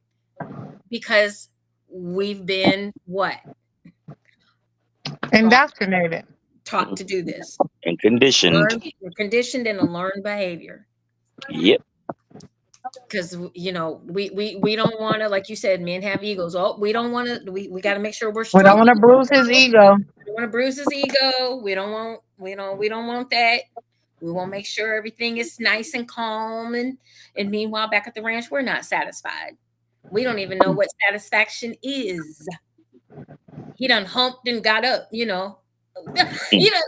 because we've been what? Taught, Indoctrinated. taught mm. to do this. And conditioned. We're conditioned in a learned behavior. Yep. Because we don't want to, like you said, men have egos. Oh, we don't want to, we got to make sure we're We don't want stroking. to bruise his ego. We don't want to bruise his ego. We don't want that. We want to make sure everything is nice and calm, and meanwhile back at the ranch we're not satisfied. We don't even know what satisfaction is. He done humped and got up, Mm. you know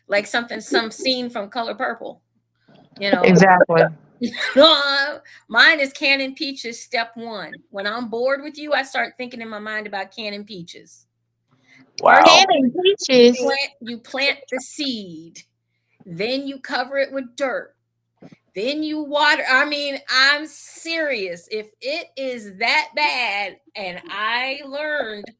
like some scene from Color Purple, you know Exactly. Mine is canning peaches, step one. When I'm bored with you, I start thinking in my mind about canning peaches. First, Wow. Canning peaches. you plant the seed, then you cover it with dirt, then you water. I mean, I'm serious. If it is that bad, and I learned,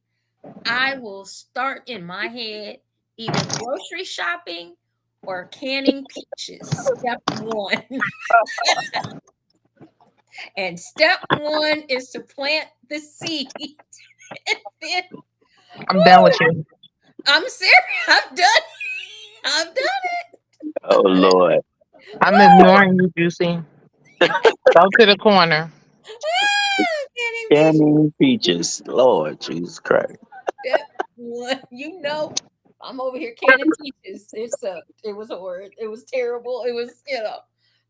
I will start in my head either grocery shopping or canning peaches. Step one. And step one is to plant the seed. And then, I'm done with you. I'm serious. I've done it. I've done it. Oh Lord. I'm ignoring you, JewCee. Go to the corner. Canning Candy peaches. Lord Jesus Christ. Yeah, well, I'm over here canning peaches. It was horrid. It was terrible. It was,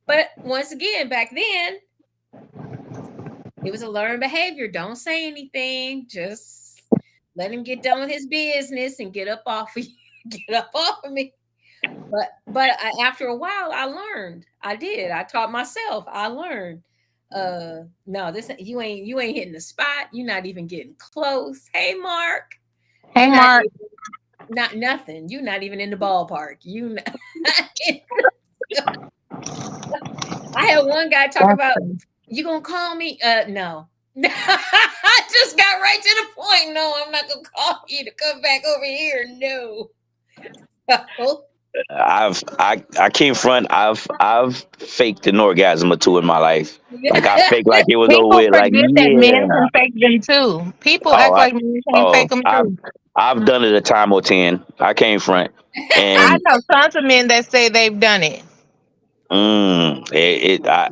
But once again, back then, it was a learned behavior. Don't say anything. Just let him get done with his business and get up off of you. Get up off of me. After a while, I learned. I did. I taught myself. I learned. No, this you ain't hitting the spot. You're not even getting close. Hey, Mark. Hey, You're not Mark. not nothing. You're not even in the ballpark. I had one guy talk about, you gonna call me? No. I just got right to the point. No, I'm not gonna call you to come back over here. No. I can't front. I've faked an orgasm or two in my life. Like I faked like it was over People with. Like forget that men yeah. can fake them too. People Oh, act like men can't oh, fake them I've too. I've done it a time or 10. I can't front, I and know tons of men that say they've done it. mm, it, it I,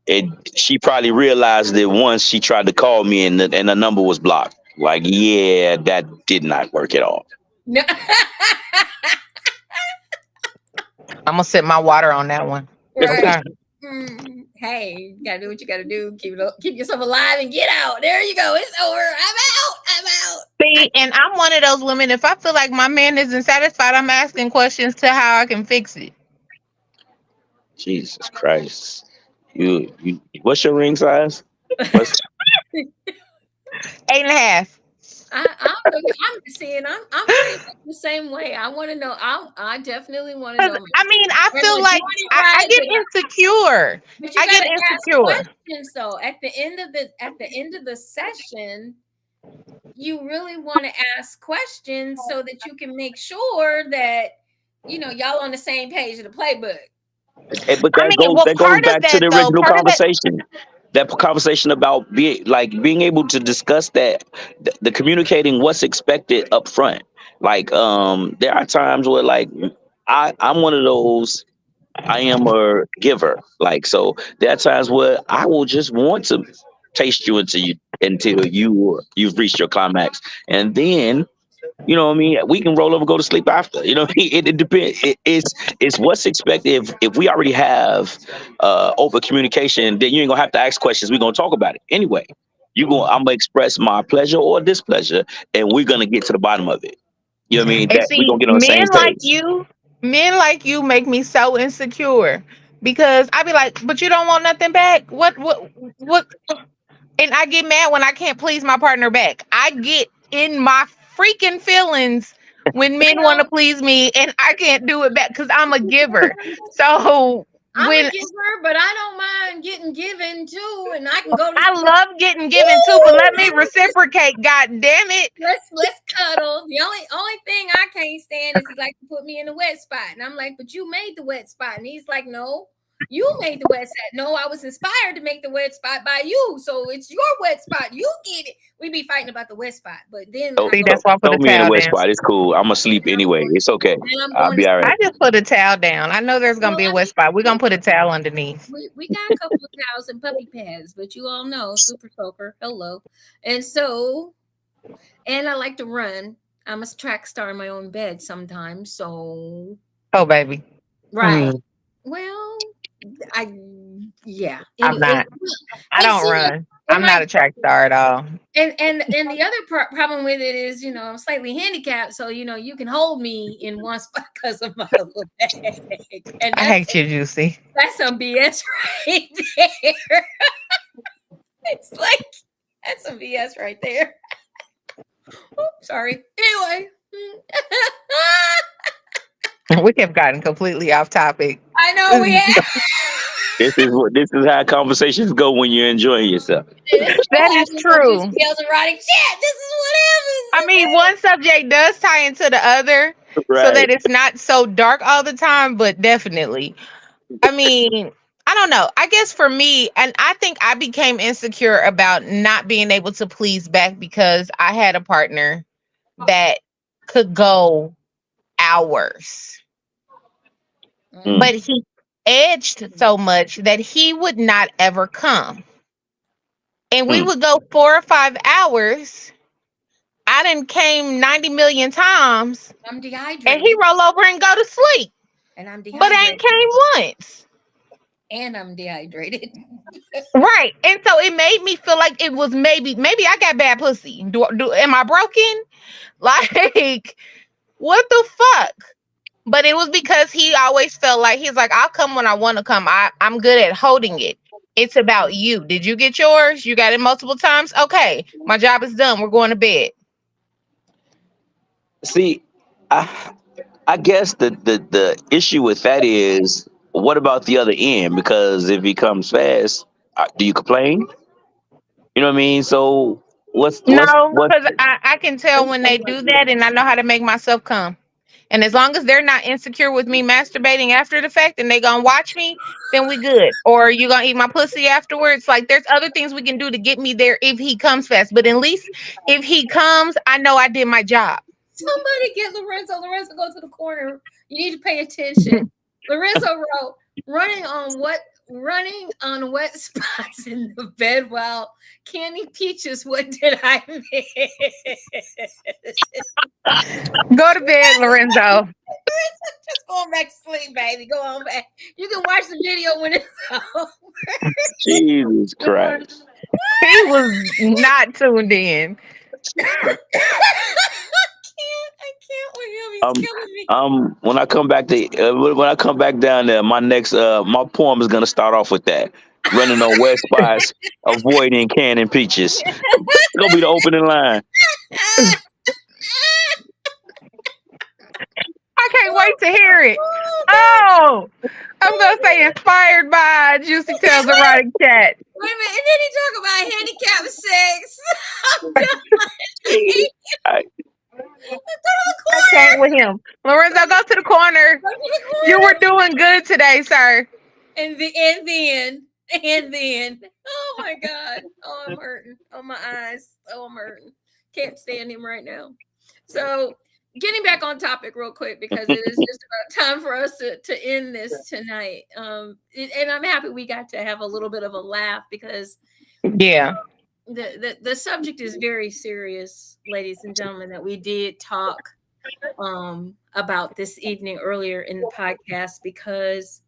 it she probably realized it once she tried to call me and the number was blocked. Like yeah, that did not work at all. No. I'm gonna sip my water on that one. Right. Okay. Hey, you gotta do what you gotta do. Keep yourself alive and get out. There you go. It's over. I'm out. See, and I'm one of those women. If I feel like my man isn't satisfied, I'm asking questions to how I can fix it. Jesus Christ, you. What's your ring size? What's 8.5. I'm seeing. I'm pretty much the same way. I want to know. I definitely want to know. I mean, I Am feel I like doing it I right? get insecure. But you I get gotta ask insecure. questions though. At the end of the session, you really want to ask questions so that you can make sure that y'all on the same page of the playbook. But I mean, well, that goes part of back to that the though, original part of that. conversation. That conversation about being able to discuss that the communicating what's expected up front. Like there are times where like I'm one of those. I am a giver. Like so, there are times where I will just want to taste you until you've reached your climax, and then you know what I mean? We can roll over, go to sleep after. You know what I mean? It depends. It's what's expected. If we already have over communication, then you ain't gonna have to ask questions. We're gonna talk about it anyway. I'm gonna express my pleasure or displeasure, and we're gonna get to the bottom of it. You know what I mean? And That we're see, gonna get on the same page. men like you make me so insecure because I be like, but you don't want nothing back. What? And I get mad when I can't please my partner back. I get in my freaking feelings when men want to Well, please me and I can't do it back because I'm a giver. So I'm a when giver, but I don't mind getting given too, and I can go to I love getting given too, but let me reciprocate. God damn it! let's cuddle. The only thing I can't stand is he like to put me in the wet spot, and I'm like, but you made the wet spot, and he's like, no, you made the wet spot. No, I was inspired to make the wet spot by you, so it's your wet spot. You get it. We be fighting about the wet spot, but then So, I See, go. that's why I put throw a me in the towel wet down. spot. It's cool. I'm asleep anyway. It's okay. Then I'm I'll going to be all I right. sleep. just put a towel down. I know there's gonna Well, be a I wet mean, spot. We're gonna put a towel underneath. we got a couple of towels and puppy pads, but you all know, super soaker. Hello, and so. And I like to run. I'm a track star in my own bed sometimes. So, Oh, baby. right. Well, I, yeah. I'm Anyway, not. I but don't see, run. and I'm not my, a track star at all. and the other problem with it is, I'm slightly handicapped. So, you can hold me in one spot because of my little bag. And I hate you, JewCee. that's some BS right there. It's like, that's some BS right there. Oh, sorry. Anyway. We have gotten completely off topic. I know we have. This is how conversations go when you're enjoying yourself. This is That what is happens on true. Juicy Tales Erotic Chat. This is what I happens. mean, one subject does tie into the other so Right. that it's not so dark all the time, but definitely. I mean, I don't know. I guess for me, and I think I became insecure about not being able to please back because I had a partner that could go hours, Mm. but he edged so much that he would not ever come. and we Hmm. would go 4 or 5 hours. I done came 90 million times, I'm and he dehydrated, roll over and go to sleep, and I'm but I ain't dehydrated, came once. and I'm dehydrated. Right. And so it made me feel like it was maybe I got bad pussy. Am I broken? Like, what the fuck? But it was because he always felt like he's like, I'll come when I want to come. I'm good at holding it. It's about you. Did you get yours? You got it multiple times? Okay. My job is done. We're going to bed. See, I I guess the issue with that is, what about the other end? Because if he comes fast, do you complain? You know what I mean? So No, what's because I can tell when they do that, and I know how to make myself come. And as long as they're not insecure with me masturbating after the fact and they gonna watch me, then we good. Or you gonna eat my pussy afterwards. Like, there's other things we can do to get me there if he comes fast. But at least if he comes, I know I did my job. Somebody get Lorenzo. Lorenzo, go to the corner. You need to pay attention. Lorenzo wrote, running on wet spots in the bed while candy peaches. What did I miss? Go to bed, Lorenzo. Just going back to sleep, baby. Go on back. You can watch the video when it's over. Jesus Christ? He was not tuned in. I can't with him. He's Um, killing me. when I come back to when I come back down there, my next my poem is gonna start off with that: running on wet spots, avoiding canning peaches. It's gonna be the opening line. I can't wait to hear it. Oh, God. Oh, I'm gonna say inspired by Juicy Tales Erotic Chat. Wait a minute. And then he talk about handicap sex. I'm done. Jesus. I, Go to the I can't corner. with him. Lorenzo, go to the corner. Go to the You corner. were doing good today, sir. And then. Oh my God. Oh, I'm hurting. Oh, my eyes. Oh, I'm hurting. Can't stand him right now. So, getting back on topic real quick because it is just about time for us to end this tonight. And I'm happy we got to have a little bit of a laugh because Yeah. the subject is very serious, ladies and gentlemen, that we did talk about this evening earlier in the podcast because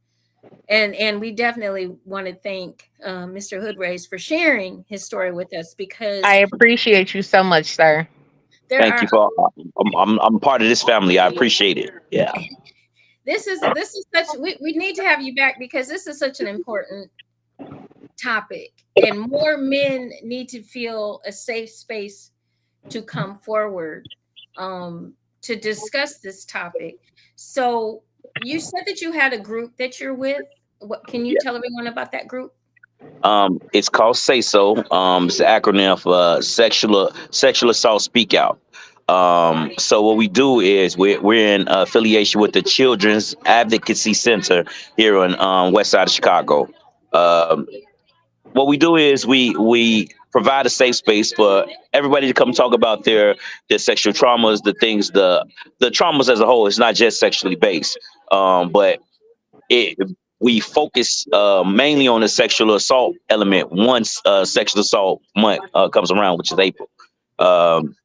and we definitely want to thank Mr. Hoodrace for sharing his story with us I because appreciate you so much, sir. there thank are you for. I'm part of this family. I appreciate it. Yeah. this is such we need to have you back because this is such an important topic and more men need to feel a safe space to come forward to discuss this topic. So you said that you had a group that you're with. What can you tell everyone about that group? It's called Say So. It's an acronym for sexual assault speak out. So what we do is we're in affiliation with the Children's Advocacy Center here on west side of Chicago. Um, what we do is we provide a safe space for everybody to come talk about their sexual traumas, the things, the traumas as a whole. It's not just sexually based, but it we focus mainly on the sexual assault element once sexual assault month comes around, which is April. Um,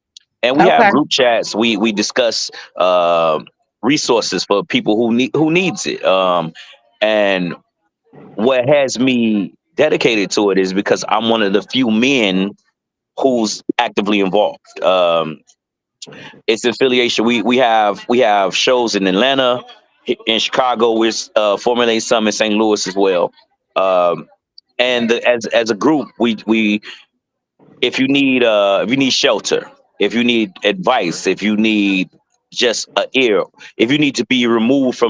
and we have Okay. group chats. We discuss resources for people who needs it. And what has me dedicated to it is because I'm one of the few men who's actively involved. It's affiliation. We have shows in Atlanta, in Chicago. We're formulating some in St. Louis as well. Um, and as a group, we if you need shelter, if you need advice, if you need just a ear, if you need to be removed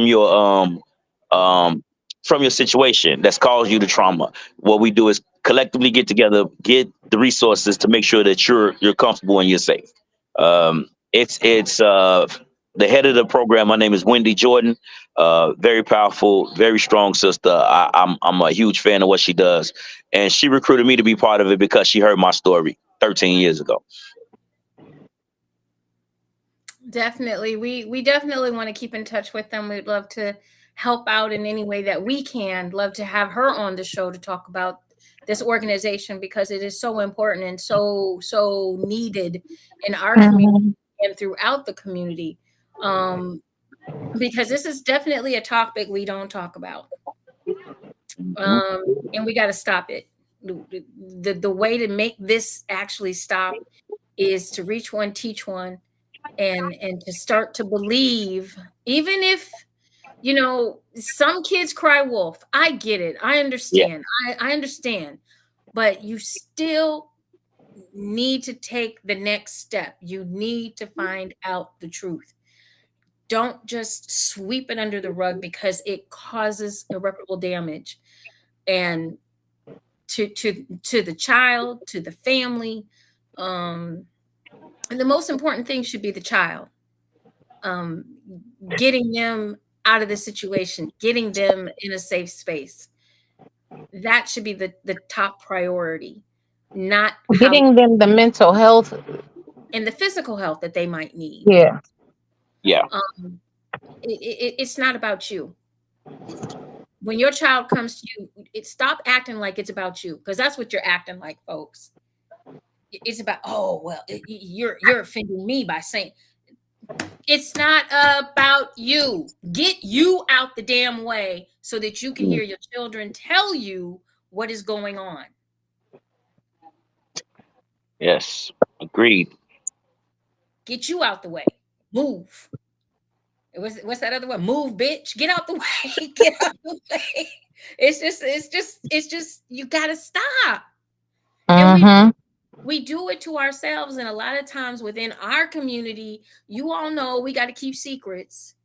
um from your situation that's caused you the trauma, what we do is collectively get together, get the resources to make sure that you're comfortable and you're safe. It's the head of the program. My name is Wendy Jordan. Very powerful, very strong sister. I'm a huge fan of what she does, and she recruited me to be part of it because she heard my story 13 years ago. Definitely. We definitely want to keep in touch with them. We'd love to help out in any way that we can. Love to have her on the show to talk about this organization, because it is so important and so needed in our community Mhm. and throughout the community. Because this is definitely a topic we don't talk about. Mhm. And we got to stop it. The way to make this actually stop is to reach one, teach one, and to start to believe, even if, some kids cry wolf. I get it. I Yeah. understand. I understand. But you still need to take the next step. You need to find out the truth. Don't just sweep it under the rug, because it causes irreparable damage, and to the child, to the family. Um, and the most important thing should be the child. Um, Getting them out of the situation, getting them in a safe space. That should be the top priority, not how, Getting them the mental health. and the physical health that they might need. Yeah. Yeah. Um, it's not about you. When your child comes to you, stop acting like it's about you, because that's what you're acting like, folks. It's about, oh well, you're offending me by saying. It's not about you. Get you out the damn way so that you can hear your children tell you what is going on. Yes. Agreed. Get you out the way. Move. What's that other one? Move, bitch. Get out the way. Get out the way. It's just you gotta stop. And Mm-hmm. we do it to ourselves, and a lot of times within our community, you all know we got to keep secrets.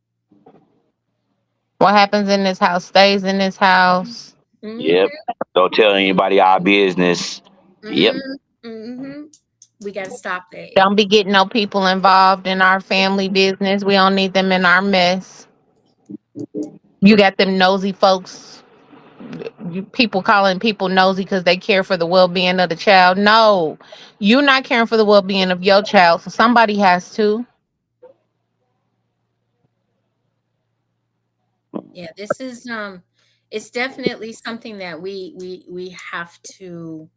What happens in this house stays in this house. Yep. Hmm. Don't tell anybody our business. Yep. Hmm. We got to stop that. Don't be getting no people involved in our family business. We don't need them in our mess. You got them nosy folks. People calling people nosy because they care for the well-being of the child. No, you're not caring for the well-being of your child, so somebody has to. Yeah, this is it's definitely something that we have to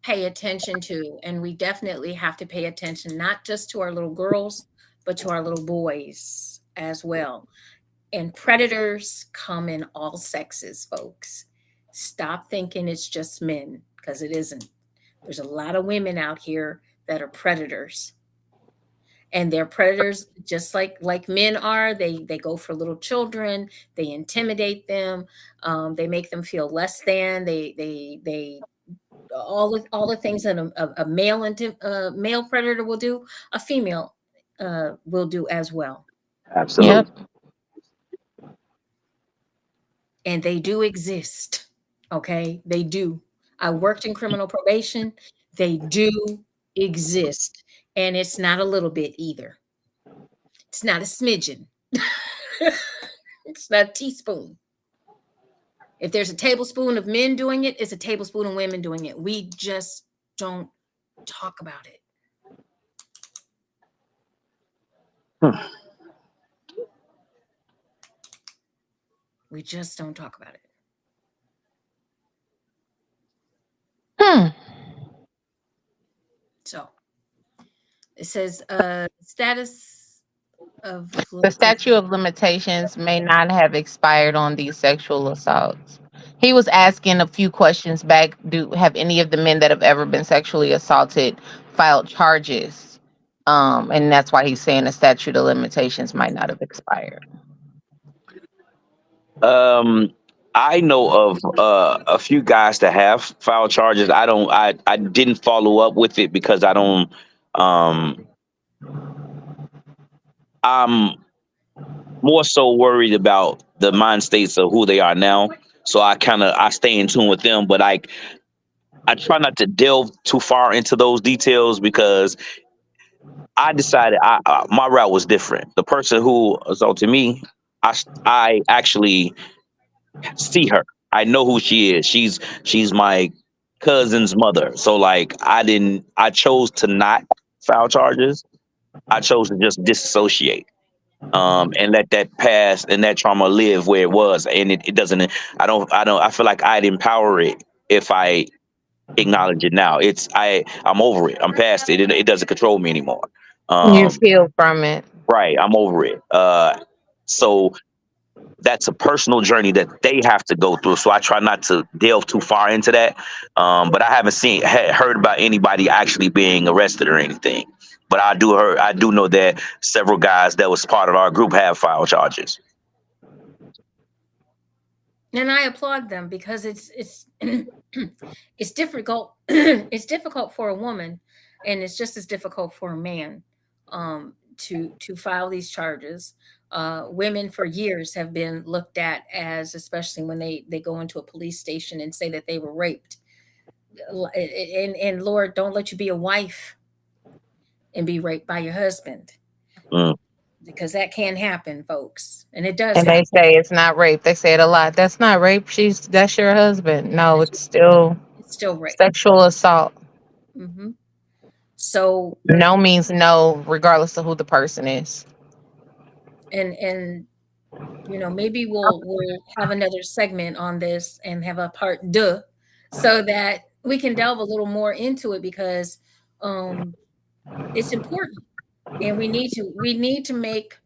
pay attention to, and we definitely have to pay attention not just to our little girls, but to our little boys as well. And predators come in all sexes, folks. Stop thinking it's just men, because it isn't. There's a lot of women out here that are predators, and they're predators just like men are. They go for little children. They intimidate them. They make them feel less than. They all the things that a male predator will do, a female will do as well. Yep. Absolutely. And they do exist. Okay, they do. I worked in criminal probation. They do exist, and it's not a little bit either. It's not a smidgen. It's not a teaspoon. If there's a tablespoon of men doing it, it's a tablespoon of women doing it. We just don't talk about it. Hmm. We just don't talk about it. Hmm. So it says status of The limitation. statute of limitations may not have expired on these sexual assaults. He was asking a few questions back. Do have any of the men that have ever been sexually assaulted filed charges? And that's why he's saying the statute of limitations might not have expired. Um, I know of a few guys that have filed charges. I don't. I didn't follow up with it because I don't. Um, I'm more so worried about the mind states of who they are now. So I stay in tune with them, but I try not to delve too far into those details because I decided my route was different. The person who assaulted me, I actually see her. I know who she is. She's my cousin's mother. So like I chose to not file charges. I chose to just disassociate. and let that past and that trauma live where it was, and it doesn't. I feel like I'd empower it if I acknowledge it now. I'm over it. I'm past it. It doesn't control me anymore. You Um, heal from it. right. I'm over it. So that's a personal journey that they have to go through. So I try not to delve too far into that. But I haven't heard about anybody actually being arrested or anything. But I do know that several guys that was part of our group have filed charges. And I applaud them because it's it's difficult. It's difficult for a woman, and it's just as difficult for a man to file these charges. Women for years have been looked at as, especially when they go into a police station and say that they were raped. And Lord, don't let you be a wife and be raped by your husband, Mm. because that can happen, folks, and it does And they happen. say it's not rape. They say it a lot. That's not rape. That's your husband. No, It's it's still it's still rape. sexual assault. Hmm. So No means no, regardless of who the person is. and maybe we'll have another segment on this and have a part deux, so that we can delve a little more into it, because um it's important, and we need to make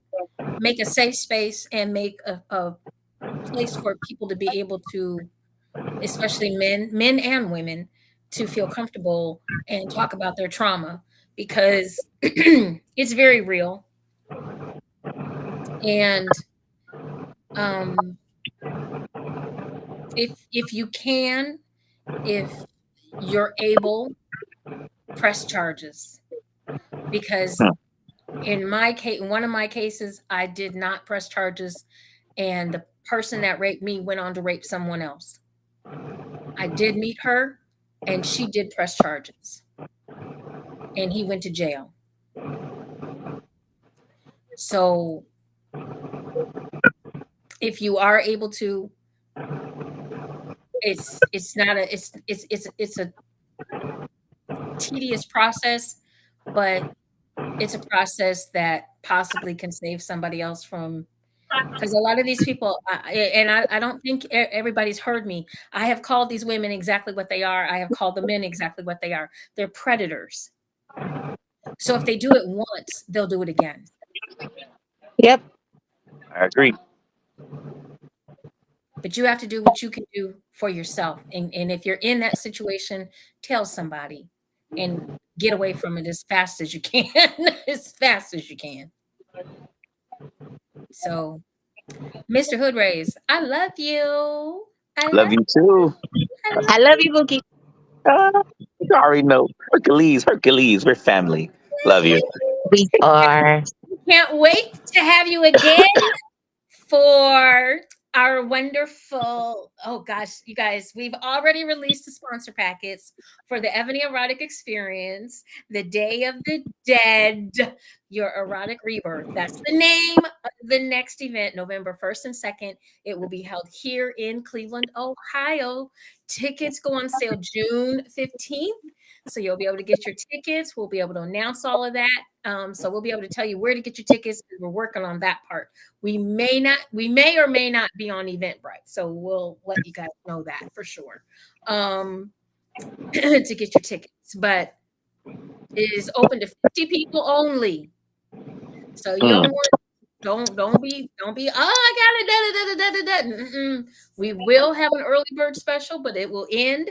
a safe space and make a place for people to be able to, especially men and women, to feel comfortable and talk about their trauma, because it's very real. And um if you can, if you're able, press charges, because Hmm. in my case, in one of my cases, I did not press charges, and the person that raped me went on to rape someone else. I did meet her, and she did press charges, and he went to jail. So if you are able to, it's not a it's a tedious process, but it's a process that possibly can save somebody else from, because a lot of these people, I don't think everybody's heard me. I have called these women exactly what they are. I have called the men exactly what they are. They're predators. So if they do it once, they'll do it again. Yep. I agree. But you have to do what you can do for yourself. And if you're in that situation, tell somebody and get away from it as fast as you can. As fast as you can. So, Mr. Hood I love you. I Love love you too. I love I love you, Bookie. Uh, you already know. Hercules. We're family. Love you. We are. Can't wait to have you again for our wonderful, oh gosh, you guys, we've already released the sponsor packets for the Ebony Erotic Experience, the Day of the Dead, your erotic rebirth. That's the name of the next event, November 1st and 2nd. It will be held here in Cleveland, Ohio. Tickets go on sale June 15th. So you'll be able to get your tickets. We'll be able to announce all of that. So we'll be able to tell you where to get your tickets. We're working on that part. We may or may not be on Eventbrite. So we'll let you guys know that for sure. To get your tickets. But it is open to 50 people only. So you Mm. don't be oh, I got it. Da, da, da, da, da, da. We will have an early bird special, but it will end,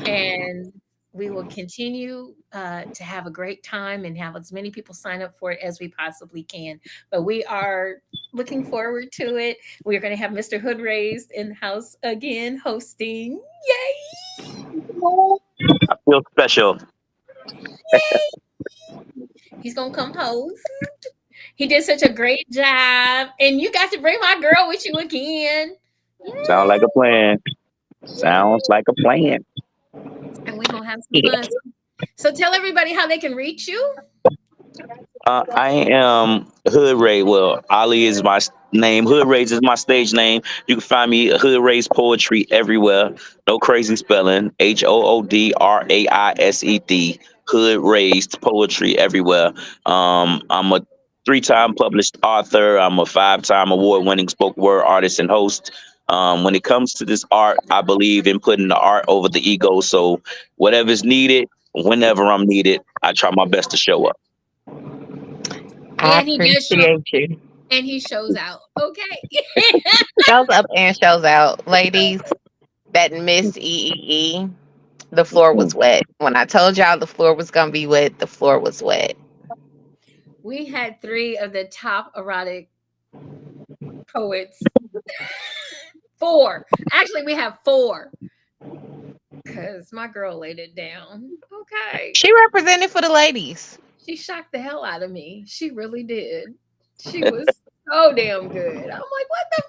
and we will continue to have a great time and have as many people sign up for it as we possibly can. But we are looking forward to it. We're going to have Mr. Hood Raised in the house again hosting. Yay! I feel special. He's going to come host. He did such a great job. And you got to bring my girl with you again. Sounds like a plan. Sounds like a plan. And we're going to have some fun. So tell everybody how they can reach you. I am Hood Ray. Well, Ali is my name. Hood Rays is my stage name. You can find me Hood Rays Poetry everywhere. No crazy spelling. HOODRAISED. Hood Raised Poetry everywhere. I'm a 3-time published author. I'm a 5-time award-winning spoken word artist and host. When it comes to this art, I believe in putting the art over the ego. So whatever's needed, whenever I'm needed, I try my best to show up. I And he does show, appreciate you. and he shows out. Okay. Shows up and shows out. Ladies that missed EEE, the floor was wet. When I told y'all the floor was going to be wet, the floor was wet. We had 3 of the top erotic poets. 4. Actually, we have 4. Because my girl laid it down. Okay. She represented for the ladies. She shocked the hell out of me. She really did. She was so damn good. I'm like, what the?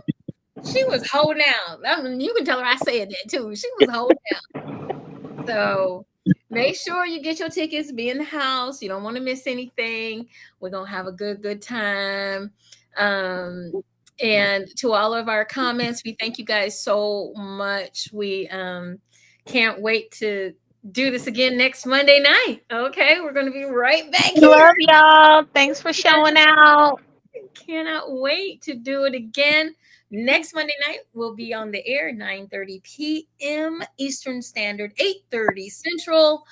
She was holding out. I mean, you can tell her I said that too. She was holding out. So make sure you get your tickets. Be in the house. You don't want to miss anything. We're going to have a good time. And to all of our comments, we thank you guys so much. We can't wait to do this again next Monday night. Okay, we're going to be right back here. Love y'all. Thanks for showing out. Cannot wait to do it again. Next Monday night, we'll be on the air 9:30 p.m. Eastern Standard, 8:30 Central,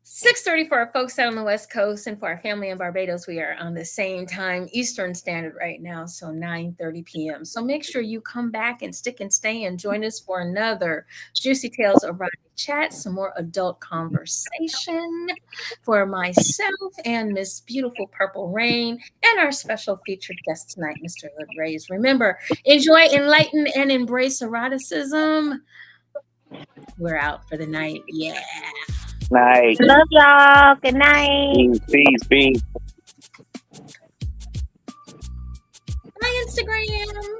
6:30 for our folks out on the West Coast, and for our family in Barbados, we are on the same time Eastern Standard right now, so 9:30 p.m. So make sure you come back and stick and stay and join us for another Juicy Tales Erotic Chat, some more adult conversation for myself and Miss Beautiful Purple Rain and our special featured guest tonight, Mr. Hood Rays. Remember, enjoy, enlighten, and embrace eroticism. We're out for the night. Yeah. Night. Love y'all. Good night. Peace. My Instagram.